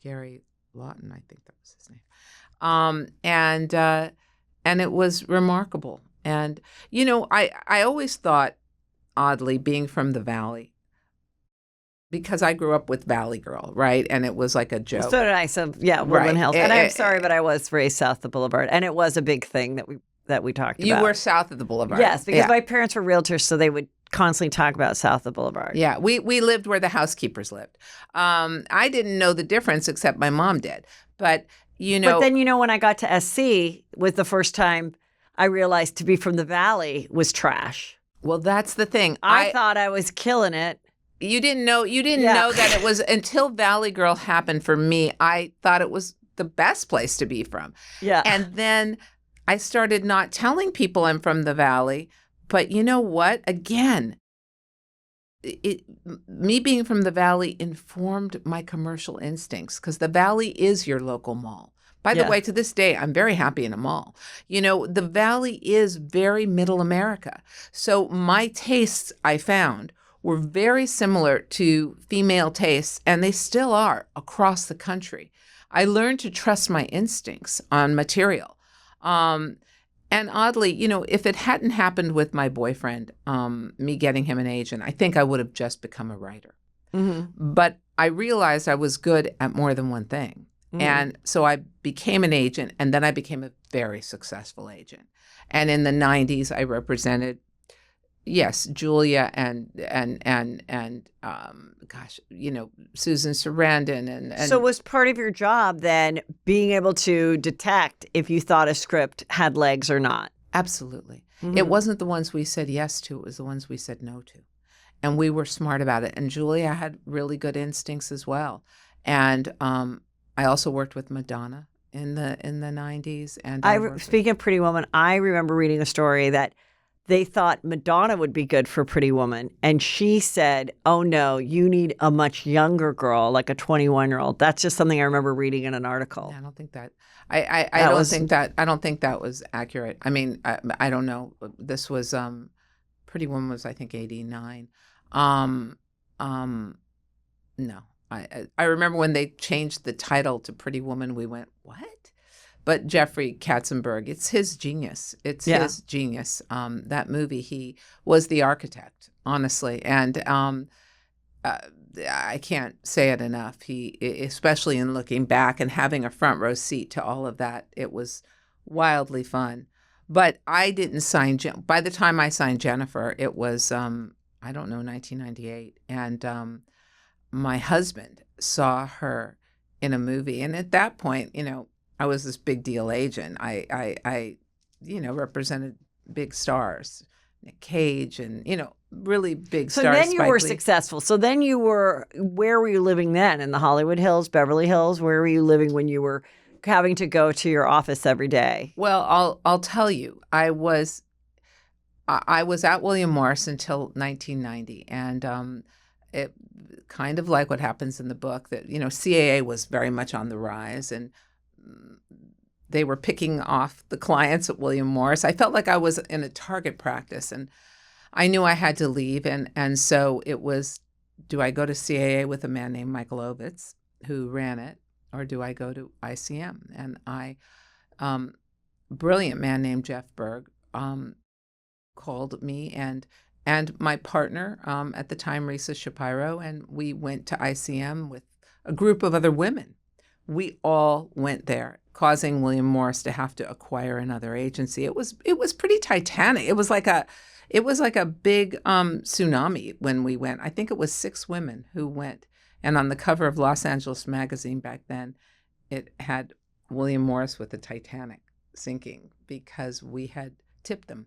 Gary Lawton, I think that was his name. And it was remarkable. And I always thought, oddly, being from the Valley, because I grew up with Valley Girl, right? And it was like a joke. So did I. So yeah, Woodland Hills. And I'm sorry, but I was raised south of the Boulevard, and it was a big thing that we talked about. You were south of the Boulevard. Yes, because my parents were realtors, so they would constantly talk about south of the Boulevard. Yeah, we lived where the housekeepers lived. I didn't know the difference, except my mom did. But But then when I got to SC was the first time I realized to be from the Valley was trash. Well, that's the thing. I thought I was killing it. You didn't know that it was until Valley Girl happened for me. I thought it was the best place to be from. Yeah. And then I started not telling people I'm from the Valley. But you know what? Again, me being from the Valley informed my commercial instincts, because the Valley is your local mall. By the way, to this day, I'm very happy in a mall. The Valley is very middle America. So my tastes, I found, were very similar to female tastes, and they still are across the country. I learned to trust my instincts on material. And oddly, if it hadn't happened with my boyfriend, me getting him an agent, I think I would have just become a writer. Mm-hmm. But I realized I was good at more than one thing. Mm-hmm. And so I became an agent, and then I became a very successful agent. And in the 90s, I represented, Julia and Susan Sarandon. And so was part of your job then being able to detect if you thought a script had legs or not? Absolutely. Mm-hmm. It wasn't the ones we said yes to, it was the ones we said no to. And we were smart about it. And Julia had really good instincts as well. And I also worked with Madonna in the 90s. And Speaking of Pretty Woman, I remember reading a story that they thought Madonna would be good for Pretty Woman. And she said, oh, no, you need a much younger girl, like a 21-year-old. That's just something I remember reading in an article. I don't think that. I don't think that was accurate. I mean, I don't know. This was Pretty Woman was, I think, 89. No. I remember when they changed the title to Pretty Woman, we went, what? But Jeffrey Katzenberg, it's his genius. It's his genius. That movie, he was the architect, honestly. And I can't say it enough. He, especially in looking back and having a front row seat to all of that, it was wildly fun. But I didn't sign, by the time I signed Jennifer, it was, I don't know, 1998. And my husband saw her in a movie. And at that point, I was this big deal agent. I represented big stars, Nick Cage, and really big stars. So then you Spike were Lee. successful. So then where were you living then? In the Hollywood Hills, Beverly Hills? Where were you living when you were having to go to your office every day? Well, I'll tell you, I was at William Morris until 1990, and it kind of like what happens in the book that CAA was very much on the rise, and they were picking off the clients at William Morris. I felt like I was in a target practice, and I knew I had to leave, and so it was, do I go to CAA with a man named Michael Ovitz, who ran it, or do I go to ICM? And brilliant man named Jeff Berg called me and my partner at the time, Risa Shapiro, and we went to ICM with a group of other women. We all went there, causing William Morris to have to acquire another agency. It was pretty titanic. It was like a big tsunami when we went. I think it was 6 women who went. And on the cover of Los Angeles Magazine back then, it had William Morris with the Titanic sinking because we had tipped them.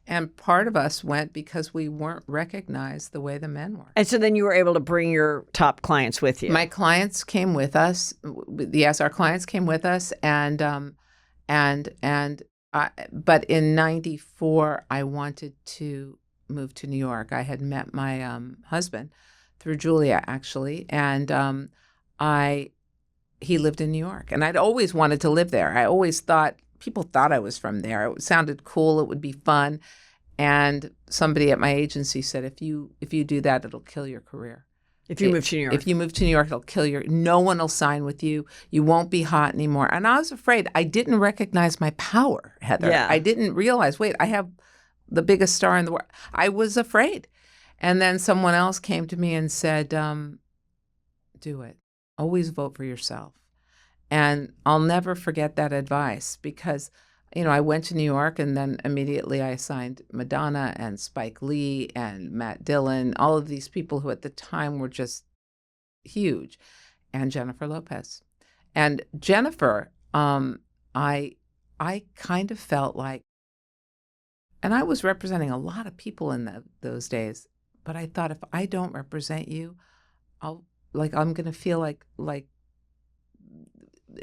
And part of us went because we weren't recognized the way the men were. And so then you were able to bring your top clients with you. My clients came with us. Yes, our clients came with us, but in '94, I wanted to move to New York. I had met my husband through Julia, actually, and he lived in New York, and I'd always wanted to live there. I always thought people thought I was from there. It sounded cool. It would be fun. And somebody at my agency said, if you do that, it'll kill your career. If you move to New York. If you move to New York, it'll kill no one will sign with you. You won't be hot anymore. And I was afraid. I didn't recognize my power, Heather. Yeah. I didn't realize, wait, I have the biggest star in the world. I was afraid. And then someone else came to me and said, do it. Always vote for yourself. And I'll never forget that advice because, I went to New York and then immediately I signed Madonna and Spike Lee and Matt Dillon, all of these people who at the time were just huge, and Jennifer Lopez. And Jennifer, I kind of felt like, and I was representing a lot of people in those days, but I thought if I don't represent you, I'm going to feel like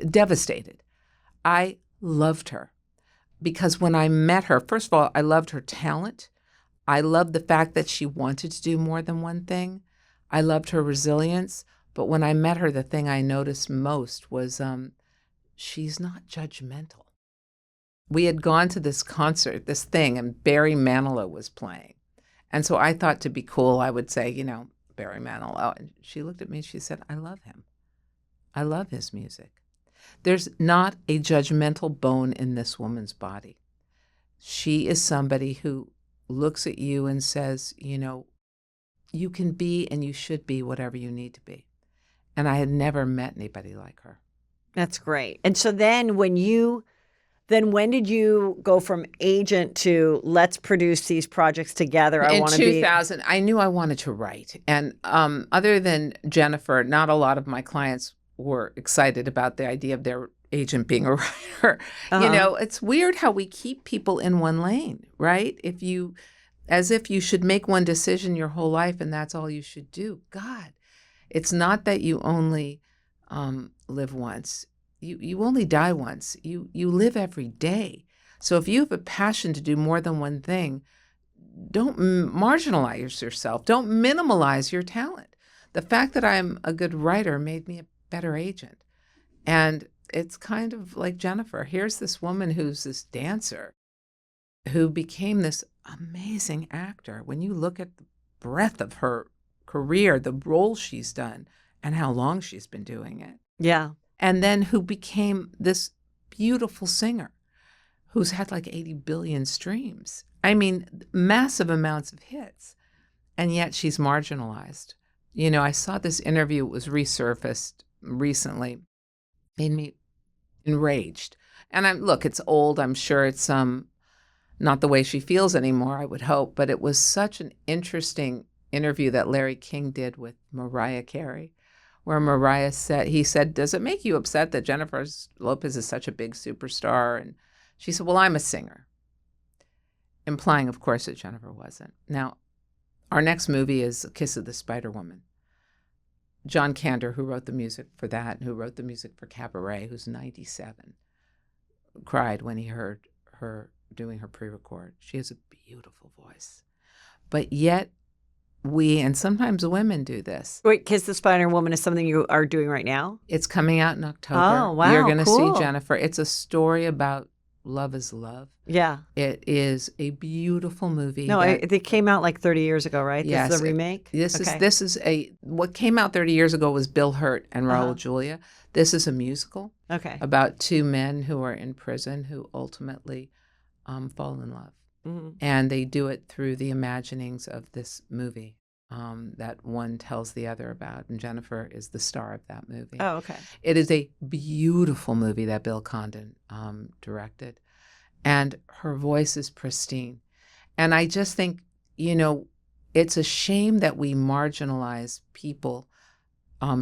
devastated. I loved her because when I met her, first of all, I loved her talent. I loved the fact that she wanted to do more than one thing. I loved her resilience. But when I met her, the thing I noticed most was she's not judgmental. We had gone to this concert, this thing, and Barry Manilow was playing. And so I thought to be cool, I would say, Barry Manilow. And she looked at me and she said, I love him. I love his music. There's not a judgmental bone in this woman's body. She is somebody who looks at you and says, you can be and you should be whatever you need to be. And I had never met anybody like her. That's great. And so then when did you go from agent to let's produce these projects together? In 2000, I knew I wanted to write. And other than Jennifer, not a lot of my clients were excited about the idea of their agent being a writer. You know, it's weird how we keep people in one lane, right? As if you should make one decision your whole life and that's all you should do. God, it's not that you only live once. You only die once. You live every day. So if you have a passion to do more than one thing, don't marginalize yourself. Don't minimalize your talent. The fact that I'm a good writer made me a better agent. And it's kind of like Jennifer. Here's this woman who's this dancer who became this amazing actor. When you look at the breadth of her career, the role she's done, and how long she's been doing it. Yeah. And then who became this beautiful singer who's had like 80 billion streams. I mean, massive amounts of hits. And yet she's marginalized. You know, I saw this interview, it was resurfaced recently, made me enraged. And look, it's old. I'm sure it's not the way she feels anymore, I would hope. But it was such an interesting interview that Larry King did with Mariah Carey, where Mariah said, does it make you upset that Jennifer Lopez is such a big superstar? And she said, well, I'm a singer. Implying, of course, that Jennifer wasn't. Now, our next movie is Kiss of the Spider Woman. John Kander, who wrote the music for that, and who wrote the music for Cabaret, who's 97, cried when he heard her doing her pre-record. She has a beautiful voice. But yet, and sometimes women do this. Wait, Kiss the Spider Woman is something you are doing right now? It's coming out in October. Oh, wow, You're going to cool. see Jennifer. It's a story about love is love. Yeah. It is a beautiful movie. No, they came out like 30 years ago, right? Yes. This is a remake? This is what came out 30 years ago was Bill Hurt and Raul Julia. This is a musical about two men who are in prison who ultimately fall in love. Mm-hmm. And they do it through the imaginings of this movie that one tells the other about. And Jennifer is the star of that movie. Oh, okay. It is a beautiful movie that Bill Condon directed. And her voice is pristine. And I just think, you know, it's a shame that we marginalize people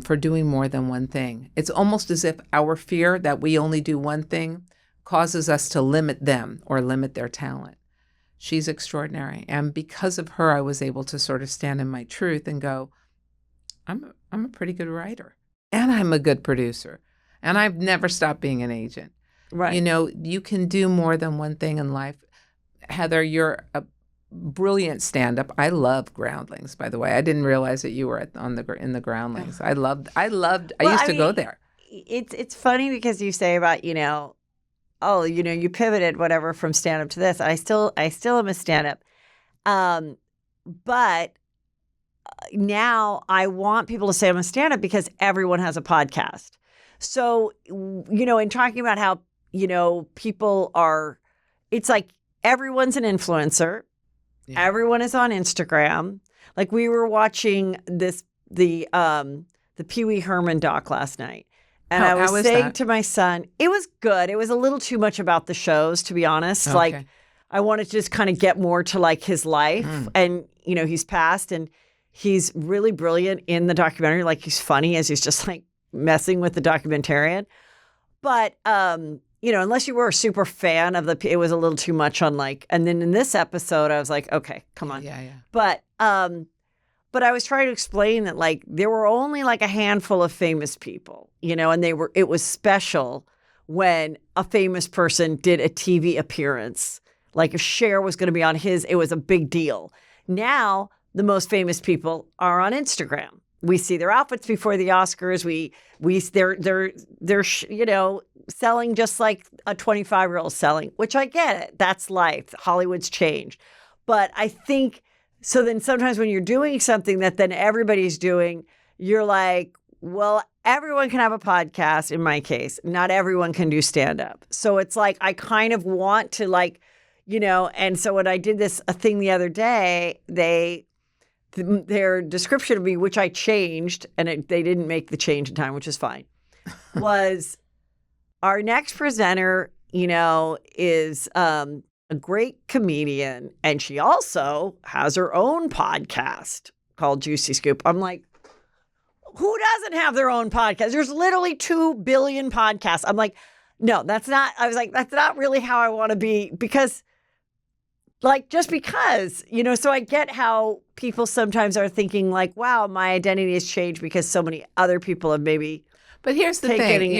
for doing more than one thing. It's almost as if our fear that we only do one thing causes us to limit them or limit their talent. She's extraordinary. And because of her, I was able to sort of stand in my truth and go, I'm a pretty good writer. And I'm a good producer. And I've never stopped being an agent. Right. You know, you can do more than one thing in life. Heather, you're a brilliant stand-up. I love Groundlings, by the way. I didn't realize that you were in the Groundlings. I used to go there. It's funny because you say about, you know, oh, you know, you pivoted whatever from stand-up to this. I still am a stand-up. But now I want people to say I'm a stand-up because everyone has a podcast. So, you know, in talking about how, you know, it's like everyone's an influencer. Yeah. Everyone is on Instagram. Like we were watching the Pee Wee Herman doc last night. And I was saying to my son, it was good. It was a little too much about the shows, to be honest. Okay. Like I wanted to just kind of get more to like his life. And, you know, he's passed and he's really brilliant in the documentary. Like he's funny as he's just like messing with the documentarian. But, you know, unless you were a super fan of it was a little too much on like, and then in this episode, I was like, okay, come on. Yeah. But I was trying to explain that like there were only like a handful of famous people, you know, and it was special when a famous person did a TV appearance. Like if Cher was going to be on it was a big deal. Now the most famous people are on Instagram. We see their outfits before the Oscars. They're you know, selling just like a 25-year-old selling, which I get it. That's life. Hollywood's changed. But I think so then sometimes when you're doing something that then everybody's doing, you're like, well, everyone can have a podcast in my case. Not everyone can do stand-up. So it's like I kind of want to like, you know, and so when I did a thing the other day, their description of me, which I changed, and they didn't make the change in time, which is fine, was our next presenter, you know, is a great comedian, and she also has her own podcast called Juicy Scoop. I'm like, who doesn't have their own podcast? There's literally 2 billion podcasts. I'm like, No, that's not. I was like, that's not really how I want to be because, like, just because, so I get how people sometimes are thinking, like, wow, my identity has changed because so many other people have maybe. But here's the thing: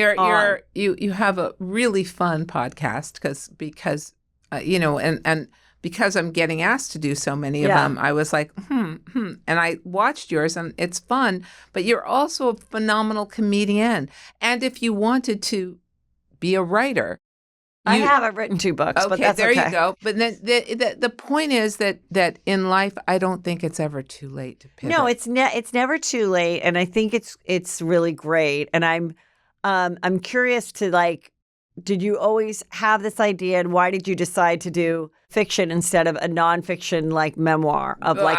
you have a really fun podcast because and because I'm getting asked to do so many of them, I was like, and I watched yours, and it's fun. But you're also a phenomenal comedian, and if you wanted to be a writer. I haven't written 2 books, but that's there okay. you go. But then the point is that in life, I don't think it's ever too late to pivot. No, it's never too late, and I think it's really great. And I'm curious to, like, did you always have this idea, and why did you decide to do fiction instead of a nonfiction like memoir of like?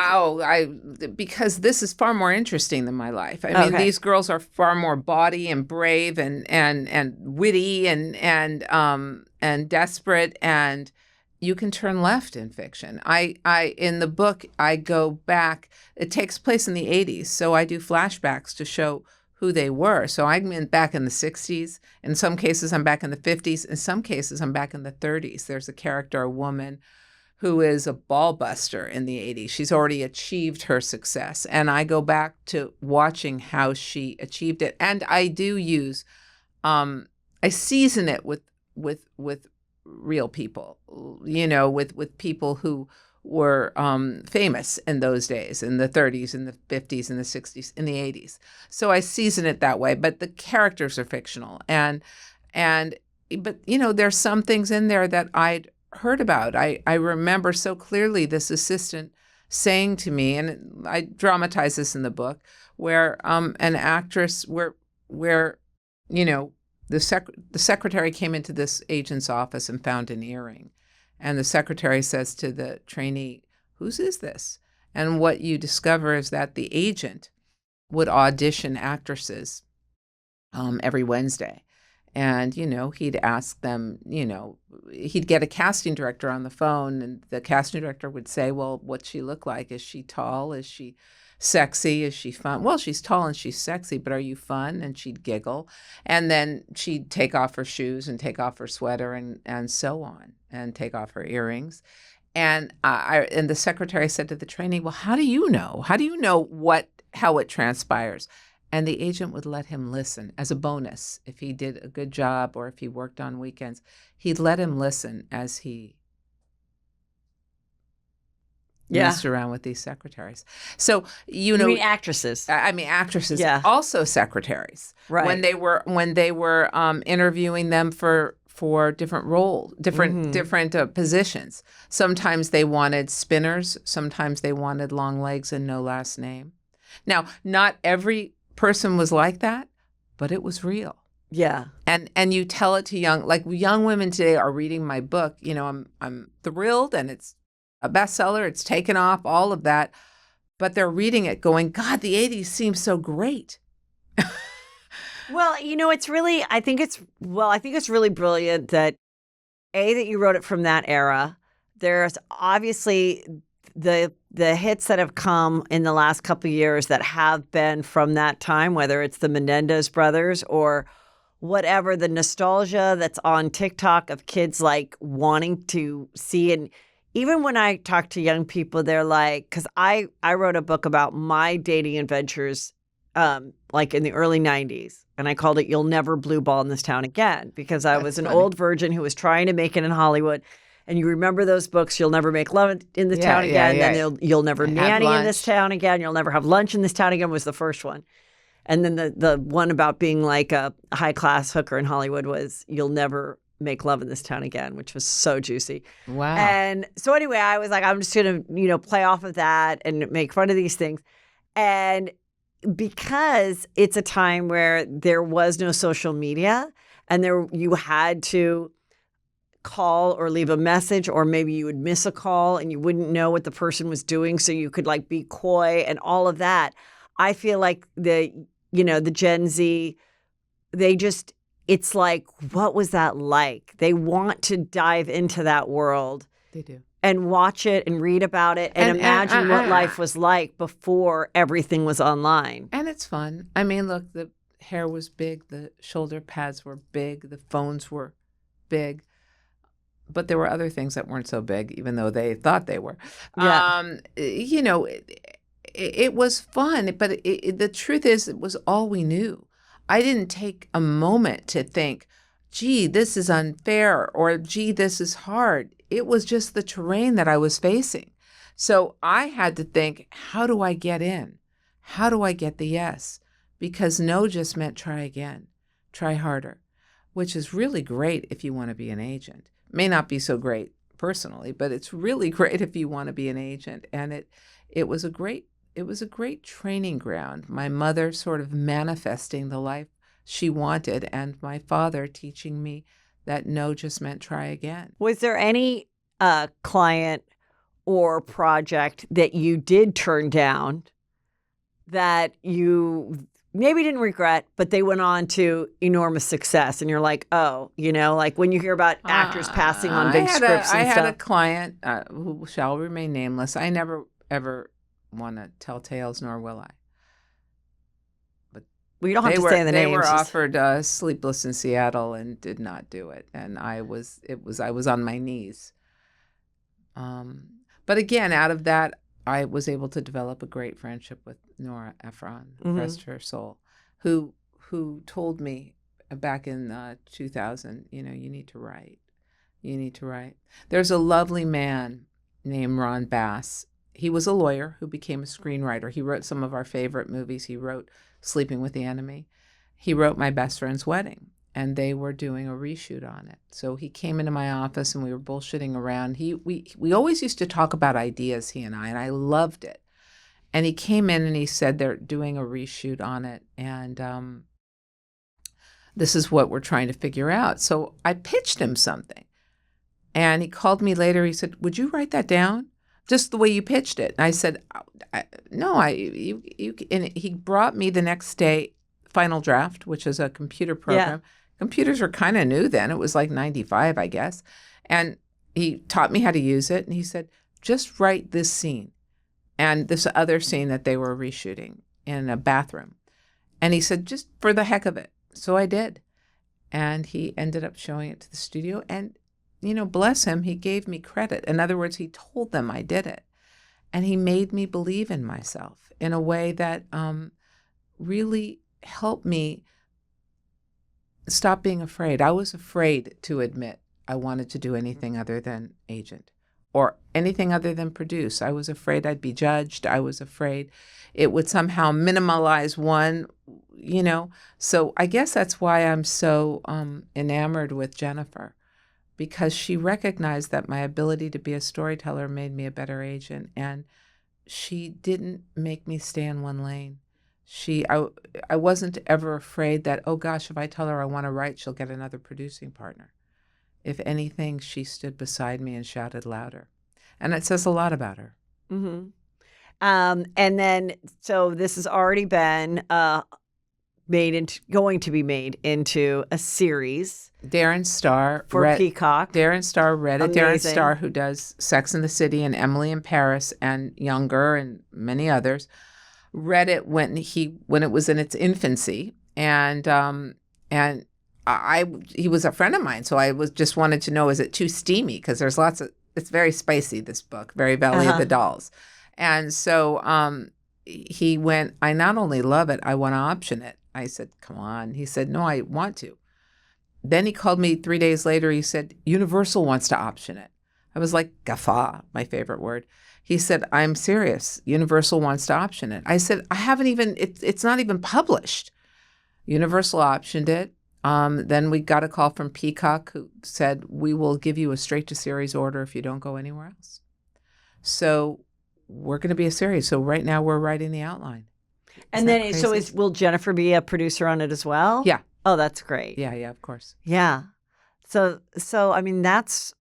Because this is far more interesting than my life. I mean, these girls are far more bawdy and brave and witty and desperate, and you can turn left in fiction. I in the book I go back. It takes place in the 80s, so I do flashbacks to show who they were. So I'm back in the 60s. In some cases, I'm back in the 50s. In some cases, I'm back in the 30s. There's a character, a woman, who is a ball buster in the 80s. She's already achieved her success. And I go back to watching how she achieved it. And I do use, I season it with real people, with people who were famous in those days, in the 30s, in the 50s, in the 60s, in the 80s. So I season it that way, but the characters are fictional. But there's some things in there that I'd heard about. I remember so clearly this assistant saying to me, and I dramatize this in the book, where an actress, where the secretary came into this agent's office and found an earring. And the secretary says to the trainee, "Whose is this?" And what you discover is that the agent would audition actresses every Wednesday. And, he'd ask them, he'd get a casting director on the phone, and the casting director would say, well, what's she look like? Is she tall? Is she sexy? Is she fun? Well, she's tall and she's sexy, but are you fun? And she'd giggle. And then she'd take off her shoes and take off her sweater and so on, and take off her earrings. And and the secretary said to the trainee, well, how do you know? How do you know how it transpires? And the agent would let him listen as a bonus. If he did a good job or if he worked on weekends, he'd let him listen as he messed around with these secretaries. So, You mean actresses? I mean actresses, also secretaries. Right. When they were interviewing them for different roles, different positions. Sometimes they wanted spinners. Sometimes they wanted long legs and no last name. Now, not every person was like that, but it was real. Yeah. And you tell it to young women today are reading my book. I'm thrilled, and it's a bestseller. It's taken off, all of that. But they're reading it going, God, the 80s seems so great. Well, I think it's really brilliant that you wrote it from that era. There's obviously the hits that have come in the last couple of years that have been from that time, whether it's the Menendez brothers or whatever, the nostalgia that's on TikTok of kids like wanting to see. And even when I talk to young people, they're like, because I wrote a book about my dating adventures like in the early 90s. And I called it You'll Never Blue Ball in This Town Again, because I was an old virgin who was trying to make it in Hollywood. And you remember those books, You'll Never Make Love in the Town Again, then You'll Never Nanny in This Town Again, You'll Never Have Lunch in This Town Again was the first one. And then the one about being like a high-class hooker in Hollywood was You'll Never Make Love in This Town Again, which was so juicy. Wow. And so anyway, I was like, I'm just going to, play off of that and make fun of these things. And because it's a time where there was no social media and you had to call or leave a message, or maybe you would miss a call and you wouldn't know what the person was doing, so you could like be coy and all of that. I feel like the Gen Z, it's like, what was that like? They want to dive into that world. They do. And watch it and read about it and imagine what life was like before everything was online. And it's fun. I mean, look, hair was big, the shoulder pads were big, the phones were big. But there were other things that weren't so big, even though they thought they were. Yeah. It was fun, but the truth is it was all we knew. I didn't take a moment to think, gee, this is unfair, or gee, this is hard. It was just the terrain that I was facing. So I had to think, how do I get in? How do I get the yes? Because no just meant try again, try harder, which is really great if you want to be an agent. May not be so great personally, but it's really great if you want to be an agent. And it was a great training ground. My mother sort of manifesting the life she wanted, and my father teaching me that no just meant try again. Was there any client or project that you did turn down that you maybe didn't regret, but they went on to enormous success, and you're like, oh, like when you hear about actors passing on big scripts and I had a stuff? client who shall remain nameless. I never, ever want to tell tales, nor will I. But Well, you don't have to say the names. They were offered Sleepless in Seattle and did not do it. And I was on my knees. But again, out of that, I was able to develop a great friendship with Nora Ephron, rest her soul, who told me back in 2000, you need to write. You need to write. There's a lovely man named Ron Bass. He was a lawyer who became a screenwriter. He wrote some of our favorite movies. He wrote Sleeping with the Enemy. He wrote My Best Friend's Wedding, and they were doing a reshoot on it. So he came into my office, and we were bullshitting around. We always used to talk about ideas, he and I loved it. And he came in and he said they're doing a reshoot on it, and this is what we're trying to figure out. So I pitched him something, and he called me later. He said, "Would you write that down? Just the way you pitched it." And I said, "No, you." And he brought me the next day Final Draft, which is a computer program. Yeah. Computers were kind of new then. It was like 95, I guess. And he taught me how to use it. And he said, "Just write this scene and this other scene that they were reshooting in a bathroom." And he said, "Just for the heck of it." So I did. And he ended up showing it to the studio. And bless him, he gave me credit. In other words, he told them I did it. And he made me believe in myself in a way that really helped me stop being afraid. I was afraid to admit I wanted to do anything other than agent or anything other than produce. I was afraid I'd be judged. I was afraid it would somehow minimize one, So I guess that's why I'm so enamored with Jennifer, because she recognized that my ability to be a storyteller made me a better agent, and she didn't make me stay in one lane. I wasn't ever afraid that, oh gosh, if I tell her I want to write, she'll get another producing partner. If anything, she stood beside me and shouted louder. And it says a lot about her. Mm-hmm. And then, so this has already been going to be made into a series. Darren Star for Peacock. Darren Star read it. Amazing. Darren Star, who does Sex and the City and Emily in Paris and Younger and many others, read it when it was in its infancy, and he was a friend of mine, so I just wanted to know, is it too steamy? Because there's it's very spicy, this book, very Valley of the Dolls, and so he went, "I not only love it, I want to option it." I said, "Come on." He said, "No, I want to." Then he called me 3 days later. He said, "Universal wants to option it." I was like, guffaw, my favorite word. He said, "I'm serious. Universal wants to option it." I said, "I haven't even, it's not even published." Universal optioned it. Then we got a call from Peacock who said, "We will give you a straight to series order if you don't go anywhere else." So we're going to be a series. So right now we're writing the outline. And then, will Jennifer be a producer on it as well? Yeah. Oh, that's great. Yeah, of course. Yeah. So I mean, that's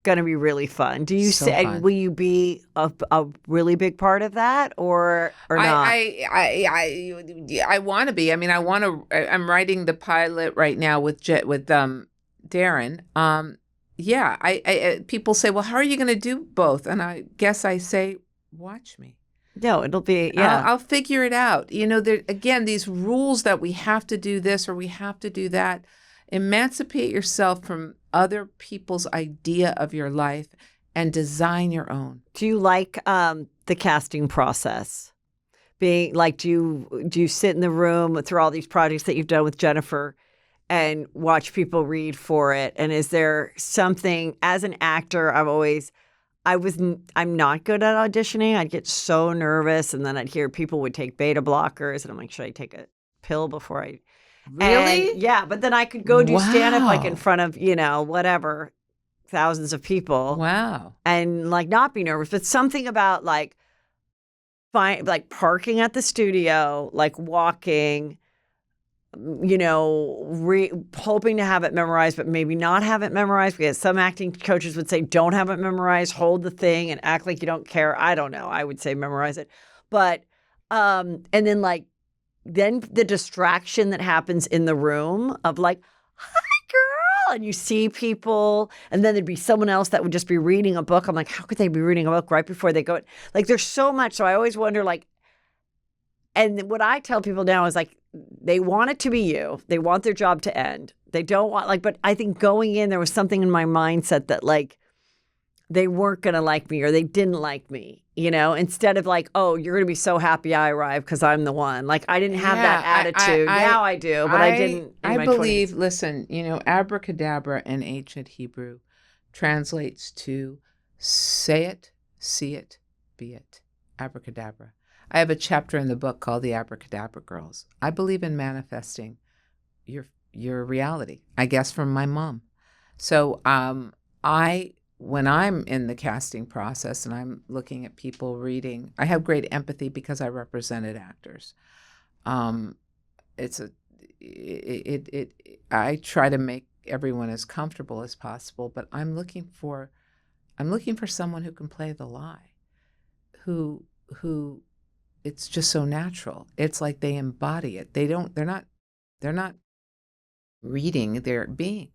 going to be really fun. Do you fun. Will you be a really big part of that or not? I want to be. I mean, I'm writing the pilot right now with Darren. People say, "Well, how are you going to do both?" And I guess I say, "Watch me." No, it'll be, yeah. I'll figure it out. You know, there again, these rules that we have to do this or we have to do that. Emancipate yourself from other people's idea of your life and design your own. Do you like the casting process? Being like, do you sit in the room through all these projects that you've done with Jennifer and watch people read for it? And is there something, as an actor, I'm not good at auditioning. I'd get so nervous, and then I'd hear people would take beta blockers, and I'm like, should I take a pill before I? Really? And, yeah, but then I could go do stand up like in Wow. front of whatever thousands of people, Wow. and like not be nervous. But something about like parking at the studio, like walking, hoping to have it memorized, but maybe not have it memorized, because some acting coaches would say, don't have it memorized, hold the thing and act like you don't care. I don't know. I would say memorize it. But, and then the distraction that happens in the room of like, hi, girl. And you see people, and then there'd be someone else that would just be reading a book. I'm like, how could they be reading a book right before they go? Like, there's so much. So I always wonder, like, and what I tell people now is like, they want it to be you. They want their job to end. They don't want but I think going in, there was something in my mindset that like, they weren't going to like me or they didn't like me, instead of like, oh, you're going to be so happy I arrived because I'm the one. Like, I didn't have that attitude. Now I do, but I didn't in I my believe, 20s. listen, abracadabra in ancient Hebrew translates to say it, see it, be it. Abracadabra. I have a chapter in the book called The Abracadabra Girls. I believe in manifesting your reality, I guess, from my mom. So when I'm in the casting process and I'm looking at people reading, I have great empathy because I represented actors. I try to make everyone as comfortable as possible, but I'm looking for someone who can play the lie, who it's just so natural. It's like they embody it. They're not reading, they're being.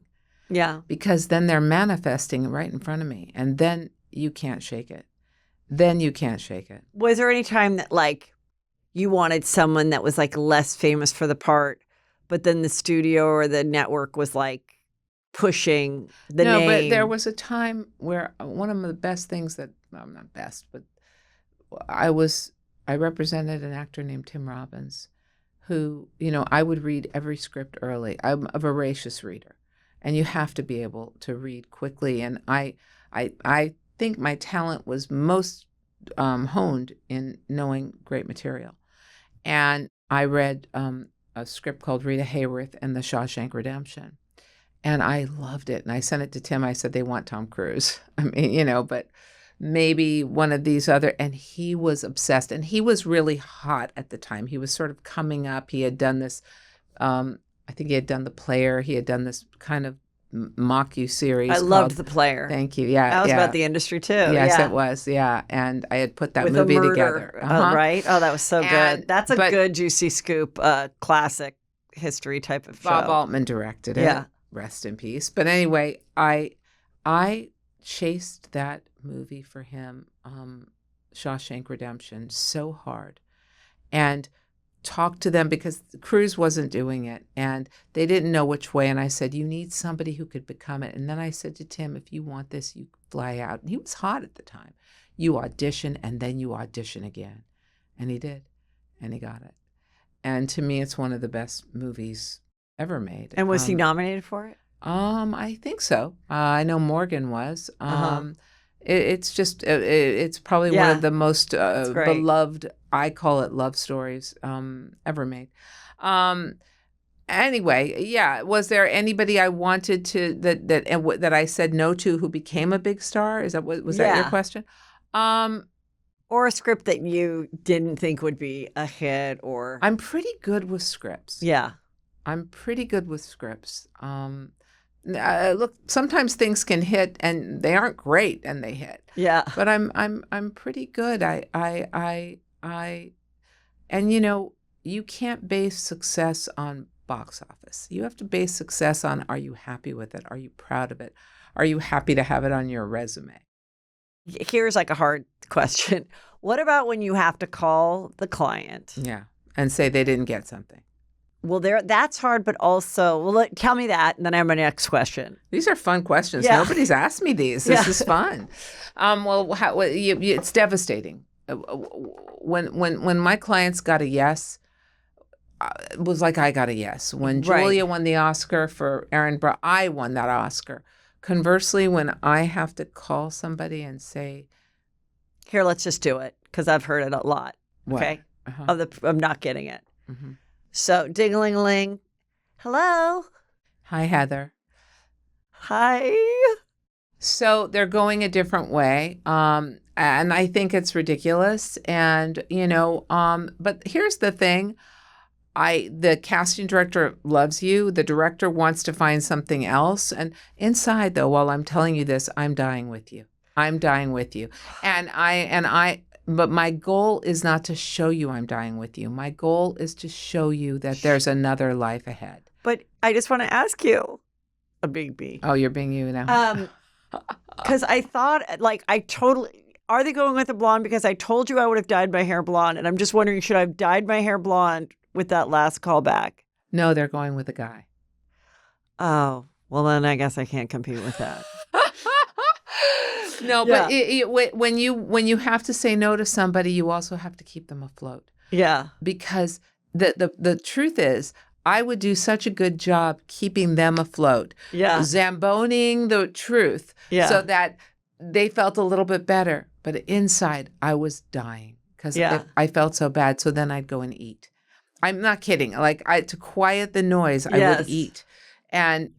Yeah. Because then they're manifesting right in front of me. And then you can't shake it. Was there any time that like you wanted someone that was like less famous for the part, but then the studio or the network was like pushing the name? No, but there was a time where one of the best things that, well, not best, but I represented an actor named Tim Robbins who, I would read every script early. I'm a voracious reader, and you have to be able to read quickly. And I think my talent was most honed in knowing great material. And I read a script called Rita Hayworth and the Shawshank Redemption. And I loved it. And I sent it to Tim. I said, they want Tom Cruise. I mean, but maybe one of these other, and he was obsessed. And he was really hot at the time. He was sort of coming up. He had done this, I think he had done The Player. He had done this kind of mock-you series. I loved The Player. Thank you. Yeah. That was yeah. about the industry too. Yes, yeah. it was. Yeah. And I had put that With movie a murder, together. Uh-huh. Right? Oh, that was so And- good. That's a but- good juicy scoop, classic history type of show. Bob Altman directed it. Yeah. Rest in peace. But anyway, I chased that movie for him, Shawshank Redemption, so hard, and talked to them because Cruise wasn't doing it and they didn't know which way. And I said, you need somebody who could become it. And then I said to Tim, if you want this, you fly out. And he was hot at the time. You audition and then you audition again. And he did. And he got it. And to me, it's one of the best movies ever made. And was he nominated for it? I think so. I know Morgan was. Uh-huh. It's just, it's probably one Yeah. of the most great. beloved, I call it love stories ever made. Anyway, yeah. Was there anybody I wanted to that I said no to who became a big star? Is that was that your Yeah. question? Or a script that you didn't think would be a hit, or I'm pretty good with scripts. yeah. I'm pretty good with scripts. Look, sometimes things can hit and they aren't great and they hit. Yeah. But I'm pretty good. And you can't base success on box office. You have to base success on, are you happy with it? Are you proud of it? Are you happy to have it on your resume? Here's like a hard question. What about when you have to call the client? Yeah. And say they didn't get something. Well, that's hard, but also, tell me that, and then I have my next question. These are fun questions. Yeah. Nobody's asked me these. This is fun. It's devastating. When my clients got a yes, it was like I got a yes. When Julia won the Oscar for Aaron Burr, I won that Oscar. Conversely, when I have to call somebody and say, here, let's just do it, because I've heard it a lot. What? Okay, Uh-huh. I'm not getting it. Mm-hmm. So, ding-a-ling-a-ling. Hello. Hi, Heather. Hi. So they're going a different way. And I think it's ridiculous. And, but here's the thing. The casting director loves you. The director wants to find something else. And inside, though, while I'm telling you this, I'm dying with you. I'm dying with you. But my goal is not to show you I'm dying with you. My goal is to show you that there's another life ahead. But I just want to ask you, a big B. Oh, you're being you now. Because I thought, are they going with a blonde? Because I told you I would have dyed my hair blonde. And I'm just wondering, should I have dyed my hair blonde with that last callback? No, they're going with a guy. Oh, well, then I guess I can't compete with that. No, but when you have to say no to somebody, you also have to keep them afloat. Yeah. Because the truth is, I would do such a good job keeping them afloat. Yeah. Zamboning the truth. Yeah. So that they felt a little bit better. But inside, I was dying because I felt so bad. So then I'd go and eat. I'm not kidding. To quiet the noise, I would eat. And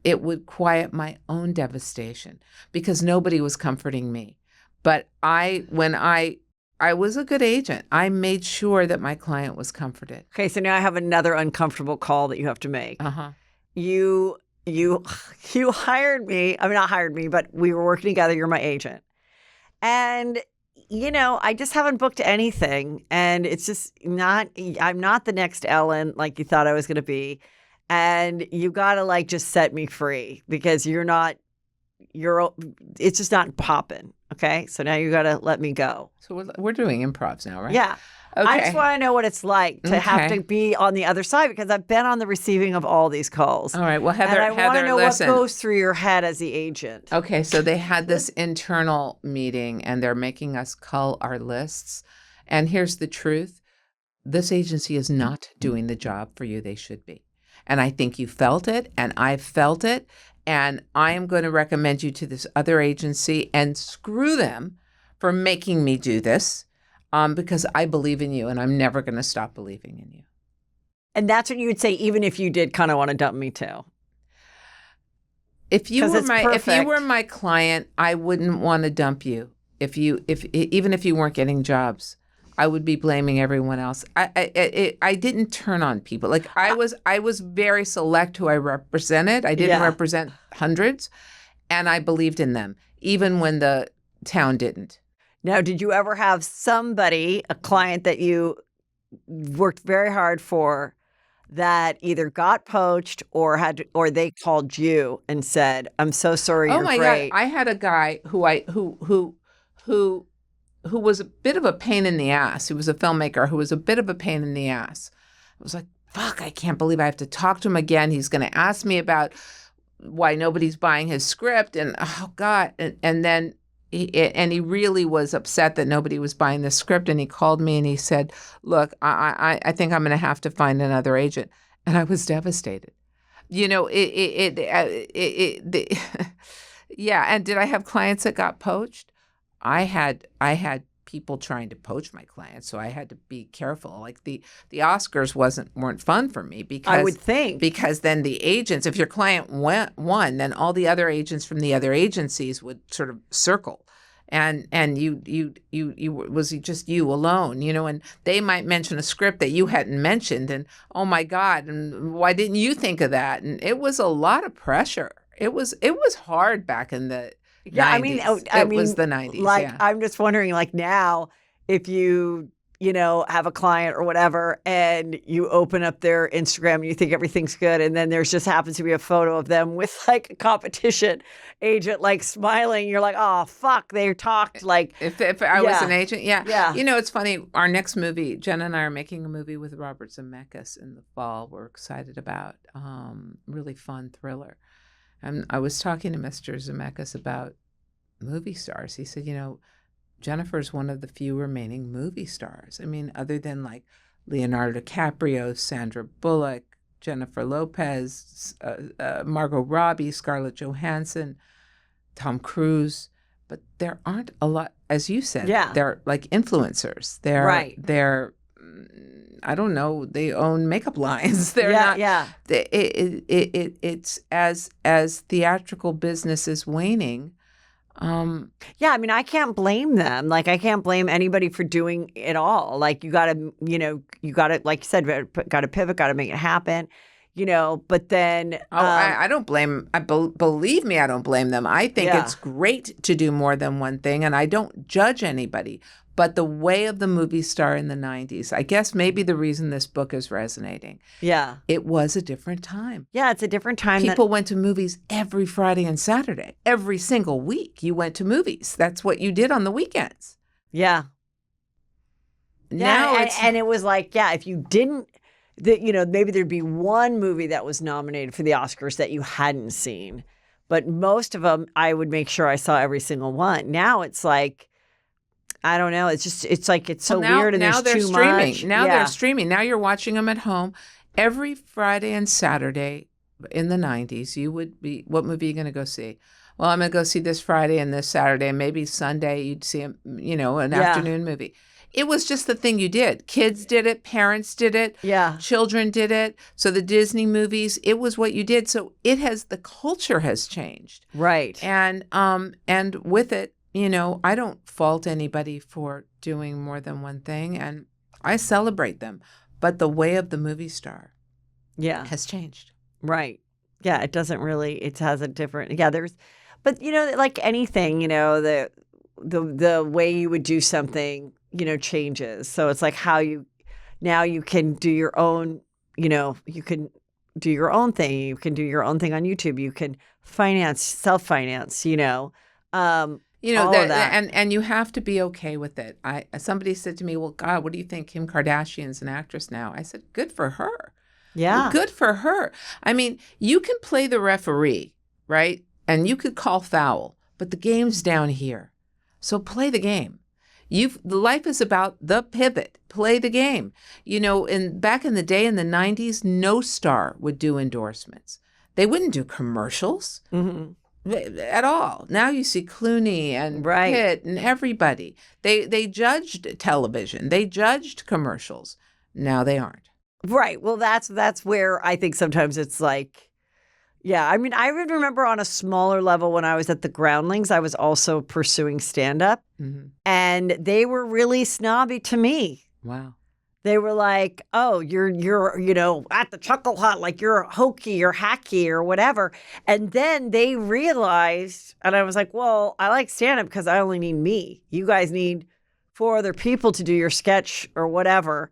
it would quiet my own devastation because nobody was comforting me. But when I was a good agent, I made sure that my client was comforted. Okay, so now I have another uncomfortable call that you have to make. Uh-huh. You hired me. I mean, not hired me, but we were working together. You're my agent. And I just haven't booked anything. And it's just I'm not the next Ellen like you thought I was going to be. And you got to just set me free because it's just not popping. Okay. So now you got to let me go. So we're doing improvs now, right? Yeah. Okay. I just want to know what it's like to have to be on the other side because I've been on the receiving of all these calls. All right. Well, Heather, and I want to know listen. what goes through your head as the agent. Okay. So they had this internal meeting and they're making us cull our lists. And here's the truth. This agency is not doing the job for you they should be. And I think you felt it, and I've felt it, and I am going to recommend you to this other agency and screw them for making me do this because I believe in you, and I'm never going to stop believing in you. And that's what you would say, even if you did kind of want to dump me too. If you were my client, I wouldn't want to dump you. Even if you weren't getting jobs. I would be blaming everyone else. I didn't turn on people. I was very select who I represented. I didn't represent hundreds, and I believed in them, even when the town didn't. Now, did you ever have somebody, a client that you worked very hard for, that either got poached or they called you and said, "I'm so sorry, you're great." God! I had a guy who was a bit of a pain in the ass. He was a filmmaker who was a bit of a pain in the ass. I was like, fuck, I can't believe I have to talk to him again. He's going to ask me about why nobody's buying his script. And oh God. And then he really was upset that nobody was buying the script. And he called me and he said, look, I think I'm going to have to find another agent. And I was devastated. Yeah. And did I have clients that got poached? I had people trying to poach my clients, so I had to be careful. The Oscars weren't fun for me because I would think because then the agents, if your client won, then all the other agents from the other agencies would sort of circle, and you was just you alone, and they might mention a script that you hadn't mentioned, and oh my God, and why didn't you think of that? And it was a lot of pressure. It was hard back in the. Yeah, 90s. I mean, it was the 90s. I'm just wondering, now, if you have a client or whatever, and you open up their Instagram and you think everything's good, and then there's just happens to be a photo of them with like a competition agent like smiling. You're like, oh fuck, they talked like If I was Yeah. an agent, yeah. Yeah. It's funny. Our next movie, Jen and I are making a movie with Robert Zemeckis in the fall. We're excited about really fun thriller. And I was talking to Mr. Zemeckis about movie stars. He said, Jennifer's one of the few remaining movie stars. I mean, other than like Leonardo DiCaprio, Sandra Bullock, Jennifer Lopez, Margot Robbie, Scarlett Johansson, Tom Cruise, but there aren't a lot, as you said. Yeah. They're like influencers. They're I don't know. They own makeup lines. They're Yeah, not. yeah. It's as theatrical business is waning. Yeah, I mean, I can't blame them. Like, I can't blame anybody for doing it all. Like, you got to, like you said, got to pivot, got to make it happen, but then. I don't blame, believe me, I don't blame them. I think Yeah. it's great to do more than one thing, and I don't judge anybody. But the way of the movie star in the 90s, I guess maybe the reason this book is resonating, Yeah. it was a different time. Yeah, it's a different time. People went to movies every Friday and Saturday. Every single week you went to movies. That's what you did on the weekends. Yeah. Now Yeah, and it was like, if you didn't, maybe there'd be one movie that was nominated for the Oscars that you hadn't seen. But most of them, I would make sure I saw every single one. Now it's like, I don't know. It's so weird and now there's they're too streaming. much. Now Yeah. they're streaming. Now you're watching them at home. Every Friday and Saturday in the 90s, what movie are you going to go see? Well, I'm going to go see this Friday and this Saturday, and maybe Sunday you'd see an afternoon movie. It was just the thing you did. Kids did it. Parents did it. Yeah. Children did it. So the Disney movies, it was what you did. So the culture has changed. Right. And with it, I don't fault anybody for doing more than one thing, and I celebrate them. But the way of the movie star has changed. Right. Yeah, it doesn't really, it has a different, but like anything, the way you would do something, changes. So it's like now you can do your own, you can do your own thing. You can do your own thing on YouTube. You can self-finance, all of that. And you have to be okay with it. Somebody said to me, well, God, what do you think? Kim Kardashian's an actress now. I said, good for her. Yeah. Well, good for her. I mean, you can play the referee, right? And you could call foul, but the game's down here. So play the game. Life is about the pivot. Play the game. Back in the day in the 90s, no star would do endorsements. They wouldn't do commercials. Mm-hmm. At all. Now you see Clooney and Pitt and everybody. They judged television. They judged commercials. Now they aren't. Right. Well, that's where I think sometimes it's like, I mean, I would remember on a smaller level when I was at the Groundlings, I was also pursuing stand-up, and they were really snobby to me. Wow. They were like, oh, you're at the Chuckle Hut, like you're hokey or hacky or whatever. And then they realized, and I was like, well, I like stand-up because I only need me. You guys need 4 other people to do your sketch or whatever.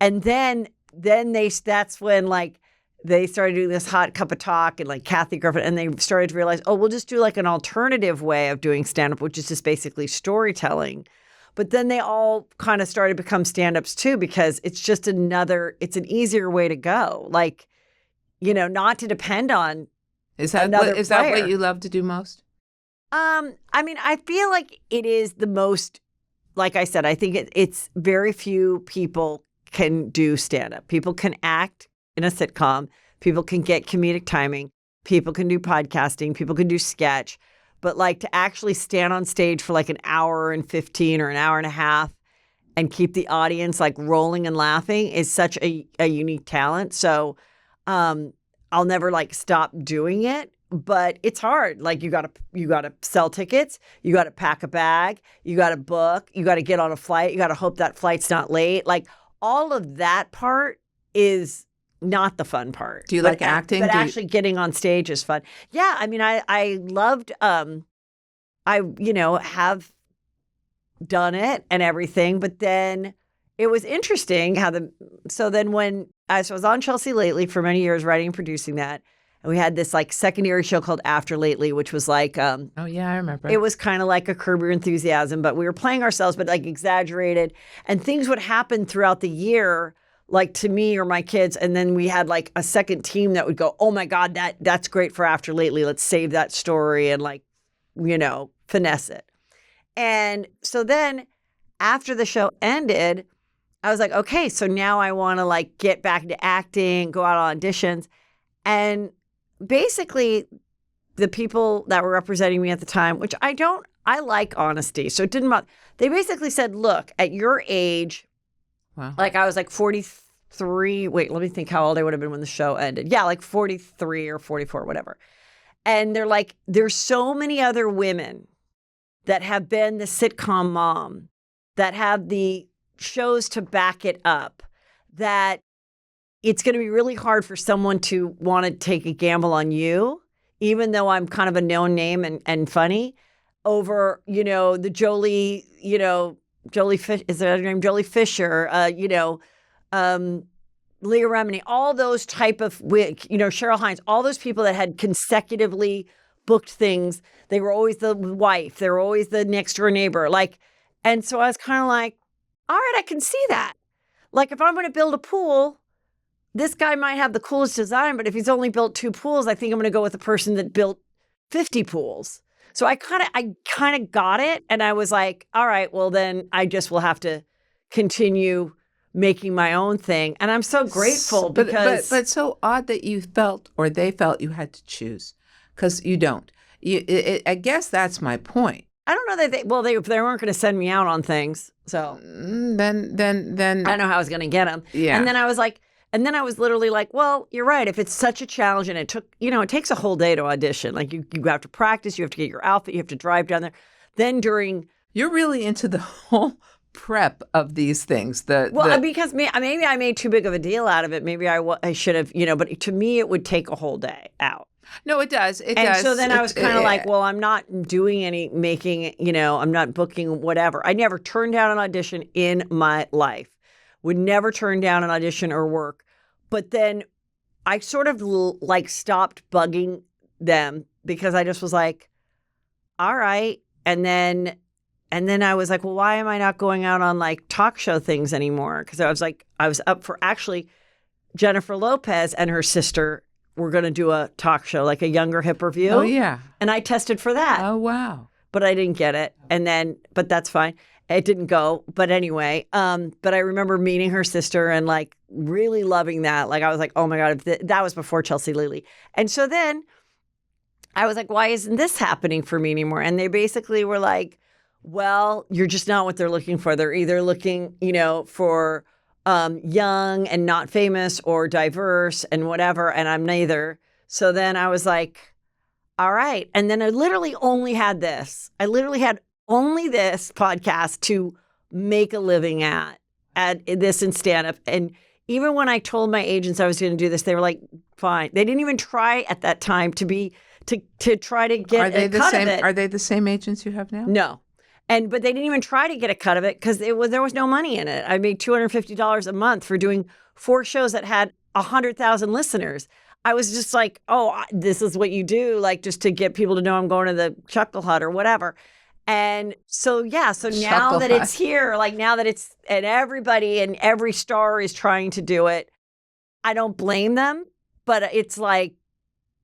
And then that's when like they started doing this Hot Cup of Talk and like Kathy Griffin, and they started to realize, oh, we'll just do like an alternative way of doing stand-up, which is just basically storytelling. But then they all kind of started to become stand-ups too, because it's just it's an easier way to go. Like, not to depend on another is that player. what you love to do most? I mean, I feel like it is the most, like I said, I think it's very few people can do stand-up. People can act in a sitcom. People can get comedic timing. People can do podcasting. People can do sketch. But like to actually stand on stage for like an hour and 15 or an hour and a half and keep the audience like rolling and laughing is such a unique talent. So I'll never like stop doing it, but it's hard. Like you gotta sell tickets, you gotta pack a bag, you gotta book, you gotta get on a flight, you gotta hope that flight's not late. Like all of that part is not the fun part. Do you like acting? But actually getting on stage is fun. Yeah, I mean, I loved. I have done it and everything, but then it was interesting how so then when I was on Chelsea Lately for many years, writing and producing that, and we had this like secondary show called After Lately, which was like, Oh yeah, I remember. it was kind of like a Curb Your Enthusiasm, but we were playing ourselves, but like exaggerated, and things would happen throughout the year, like to me or my kids, and then we had like a second team that would go, oh my God, that's great for After Lately. Let's save that story and like, finesse it. And so then after the show ended, I was like, okay, so now I want to like get back into acting, go out on auditions. And basically the people that were representing me at the time, which I like honesty. So it didn't bother. They basically said, look, at your age, Wow. like I was like 43. Wait, let me think how old I would have been when the show ended. Yeah, like 43 or 44, whatever. And they're like, there's so many other women that have been the sitcom mom, that have the shows to back it up, that it's going to be really hard for someone to want to take a gamble on you, even though I'm kind of a known name and funny, over, the Jolie, Jolie Fish, is that her name? Jolie Fisher, Leah Remini, all those type of, Cheryl Hines, all those people that had consecutively booked things. They were always the wife. They were always the next door neighbor. And so I was kind of like, all right, I can see that. Like if I'm going to build a pool, this guy might have the coolest design, but if he's only built 2 pools, I think I'm going to go with the person that built 50 pools. So I kind of got it. And I was like, all right, well then I just will have to continue making my own thing. And I'm so grateful because... But so odd that you felt, or they felt you had to choose, because you don't. I guess that's my point. I don't know that they weren't going to send me out on things. So then I don't know how I was going to get them. Yeah. And then I was literally like, well, you're right. If it's such a challenge and it took, it takes a whole day to audition. Like you have to practice, you have to get your outfit, you have to drive down there. Then you're really into the whole prep of these things. Because maybe I made too big of a deal out of it. Maybe I should have, but to me, it would take a whole day out. No, it does. It and does. So then I was kind of like, well, I'm not doing I'm not booking whatever. I never turned down an audition in my life. Would never turn down an audition or work. But then I sort of stopped bugging them because I just was like, all right. And then I was like, well, why am I not going out on like talk show things anymore? Because I was up for actually Jennifer Lopez and her sister were going to do a talk show, like a younger, hipper view. Oh, yeah. And I tested for that. Oh, wow. But I didn't get it. But that's fine. It didn't go. But anyway, but I remember meeting her sister and like really loving that. Like I was like, oh my God, that was before Chelsea Lately. And so then I was like, why isn't this happening for me anymore? And they basically were like, well, you're just not what they're looking for. They're either looking, for young and not famous or diverse and whatever. And I'm neither. So then I was like, all right. And then I literally only had this. I literally had only this podcast to make a living at this in stand-up. And even when I told my agents I was going to do this, they were like, fine. They didn't even try at that time to try to get a cut of it. Are they the same agents you have now? No. But they didn't even try to get a cut of it because there was no money in it. I made $250 a month for doing 4 shows that had 100,000 listeners. I was just like, oh, this is what you do, like just to get people to know I'm going to the Chuckle Hut or whatever. And so, yeah, so now that it's here, like now that it's, and everybody and every star is trying to do it, I don't blame them, but it's like,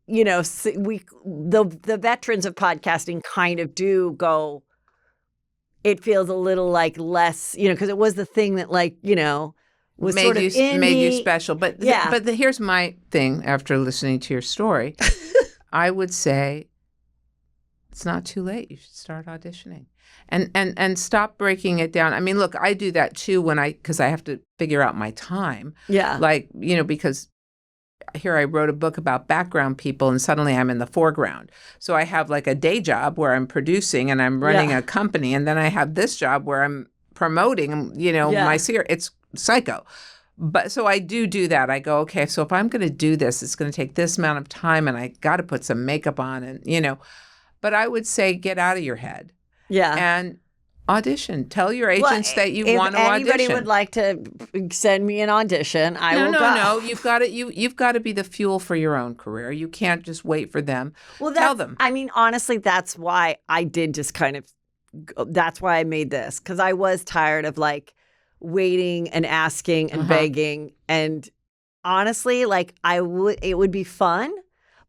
the veterans of podcasting kind of do go, it feels a little like less, because it was the thing that was made sort of made you special. But yeah. Here's my thing after listening to your story. I would say it's not too late. You should start auditioning and stop breaking it down. I mean, look, I do that too because I have to figure out my time. Yeah. Because here I wrote a book about background people and suddenly I'm in the foreground. So I have like a day job where I'm producing and I'm running a company. And then I have this job where I'm promoting, my series. It's psycho. But so I do that. I go, okay, so if I'm going to do this, it's going to take this amount of time and I got to put some makeup on and, but I would say get out of your head. Yeah. And audition. Tell your agents that you want to If audition. anybody would like to send me an audition, I will go. No. You've got to be the fuel for your own career. You can't just wait for them. Well, tell them. I mean, honestly, that's why I did just kind of. That's why I made this, because I was tired of like waiting and asking and begging. And honestly, like it would be fun,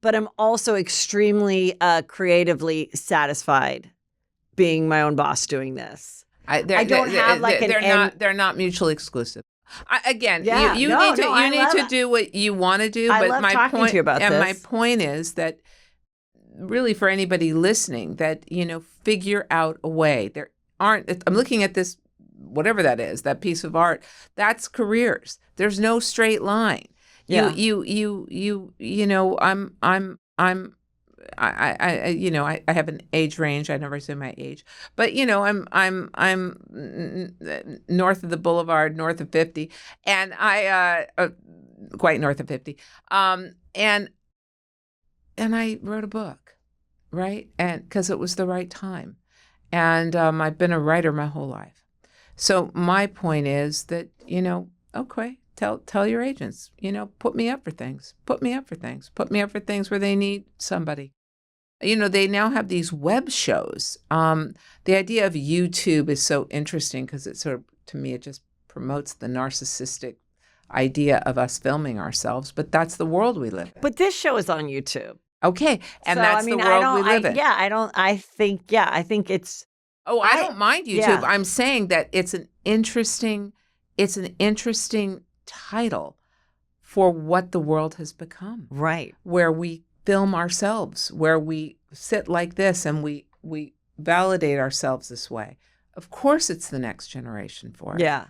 but I'm also extremely creatively satisfied being my own boss doing this. I don't have like they're not mutually exclusive. Yeah, you need to do what you want to do. I But love my talking point to you about and this. my point is that really for anybody listening, that figure out a way. There aren't. I'm looking at this, whatever that is, that piece of art. That's careers. There's no straight line. Yeah. I have an age range. I never say my age, but I'm north of the boulevard, north of 50, and quite north of 50. And I wrote a book, right? And because it was the right time, and I've been a writer my whole life. So my point is that okay. Tell your agents, put me up for things. Put me up for things. Put me up for things where they need somebody. They now have these web shows. The idea of YouTube is so interesting because it sort of, to me, it just promotes the narcissistic idea of us filming ourselves. But that's the world we live in. But this show is on YouTube. Okay, and that's the world we live in. Yeah, I think it's. Oh, I don't mind YouTube. Yeah. I'm saying that it's an interesting title for what the world has become. Right. Where we film ourselves, where we sit like this and we validate ourselves this way. Of course it's the next generation for it. Yeah.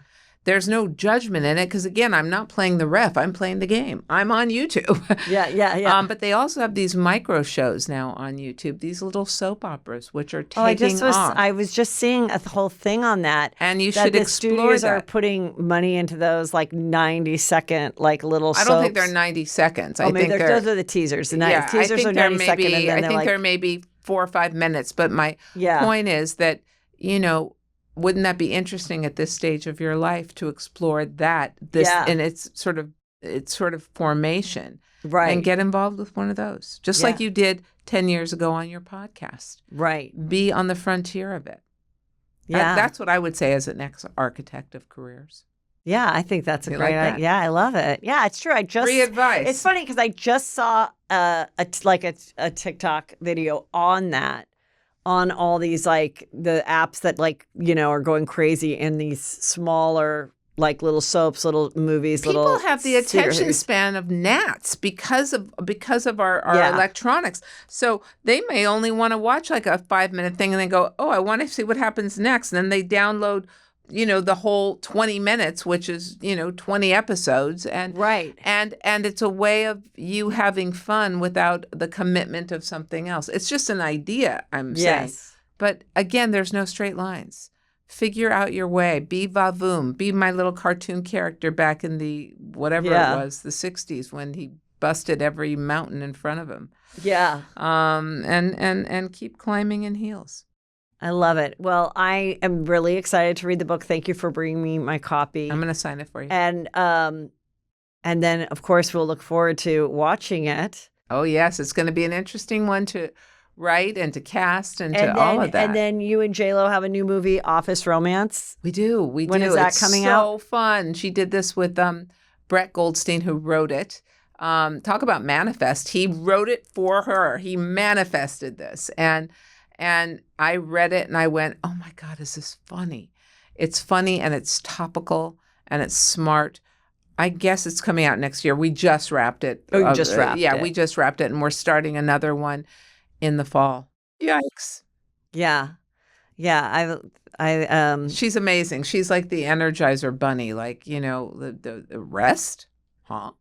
There's no judgment in it because, again, I'm not playing the ref. I'm playing the game. I'm on YouTube. Yeah. But they also have these micro shows now on YouTube, these little soap operas, which are taking off. I was just seeing a whole thing on that. And you that should the explore studios that. are putting money into those like 90-second like little soaps. I don't think they're 90 seconds. I think those are the teasers. The yeah, teasers I are think 90 second, and then I they're think like, there may be 4 or 5 minutes. But my point is that, wouldn't that be interesting at this stage of your life to explore in its sort of formation, right, and get involved with one of those, just like you did 10 years ago on your podcast, right? Be on the frontier of it. Yeah, that's what I would say as an ex-architect of careers. Yeah, I think that's a great like that? idea. Yeah, I love it. Yeah, it's true. Free advice. It's funny because I just saw a TikTok video on that. On all these like the apps that are going crazy in these smaller like little soaps, little movies, People have the attention span of gnats because of our electronics. So they may only want to watch like a 5-minute thing and then go, oh, I want to see what happens next. And then they download, the whole 20 minutes, which is, 20 episodes. And right. And it's a way of you having fun without the commitment of something else. It's just an idea, I'm saying. But again, there's no straight lines. Figure out your way. Be Vavoom. Be my little cartoon character back in the whatever it was, the 60s, when he busted every mountain in front of him. Yeah. And keep climbing in heels. I love it. Well, I am really excited to read the book. Thank you for bringing me my copy. I'm going to sign it for you. And then, of course, we'll look forward to watching it. Oh, yes. It's going to be an interesting one to write and to cast and all of that. And then you and JLo have a new movie, Office Romance. We do. When is that coming out? It's so fun. She did this with Brett Goldstein, who wrote it. Talk about manifest. He wrote it for her. He manifested this. And I read it and I went, oh my God, is this funny? It's funny and it's topical and it's smart. I guess it's coming out next year. We just wrapped it. Oh, you just wrapped it. Yeah, we just wrapped it and we're starting another one in the fall. Yikes. Yeah. Yeah. She's amazing. She's like the Energizer Bunny, like, the rest. Huh?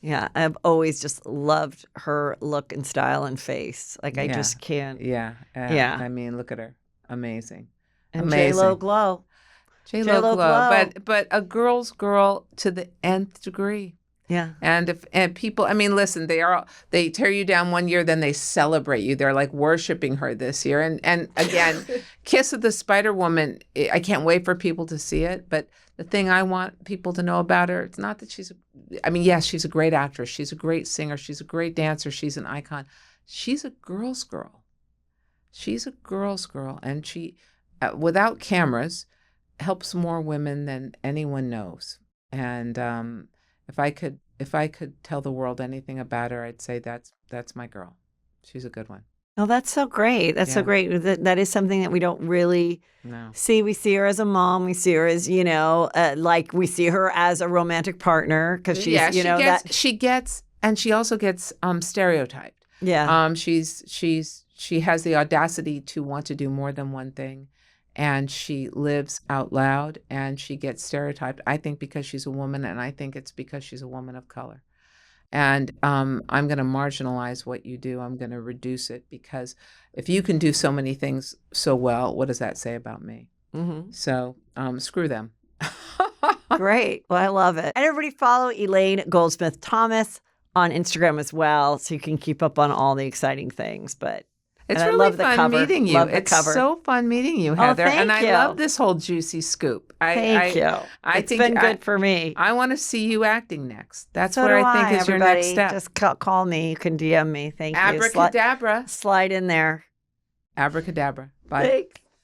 Yeah, I've always just loved her look and style and face. Like, I just can't. Yeah. I mean, look at her. Amazing. And amazing. JLo glow. JLo glow. But a girl's girl to the nth degree. Yeah. And people, I mean, listen, they tear you down one year, then they celebrate you. They're like worshiping her this year. And again, Kiss of the Spider Woman, I can't wait for people to see it. But the thing I want people to know about her, it's not that yes, she's a great actress. She's a great singer. She's a great dancer. She's an icon. She's a girl's girl. She's a girl's girl. And she, without cameras, helps more women than anyone knows. And if I could tell the world anything about her, I'd say that's my girl. She's a good one. Oh, that's so great. That's so great. That is something that we don't really see. We see her as a mom. We see her as, like we see her as a romantic partner because she's, she also gets stereotyped. Yeah. She has the audacity to want to do more than one thing, and she lives out loud, and she gets stereotyped. I think because she's a woman, and I think it's because she's a woman of color. And I'm going to marginalize what you do. I'm going to reduce it because if you can do so many things so well, what does that say about me? Mm-hmm. So screw them. Great. Well, I love it. And everybody follow Elaine Goldsmith-Thomas on Instagram as well so you can keep up on all the exciting things. But it's really fun meeting you. It's so fun meeting you, Heather. Thank you. I love this whole juicy scoop. Thank you. It's been good for me. I want to see you acting next. That's what I think is your next step. Just call me. You can DM me. Thank you. Abracadabra. Slide in there. Abracadabra. Bye. Thanks.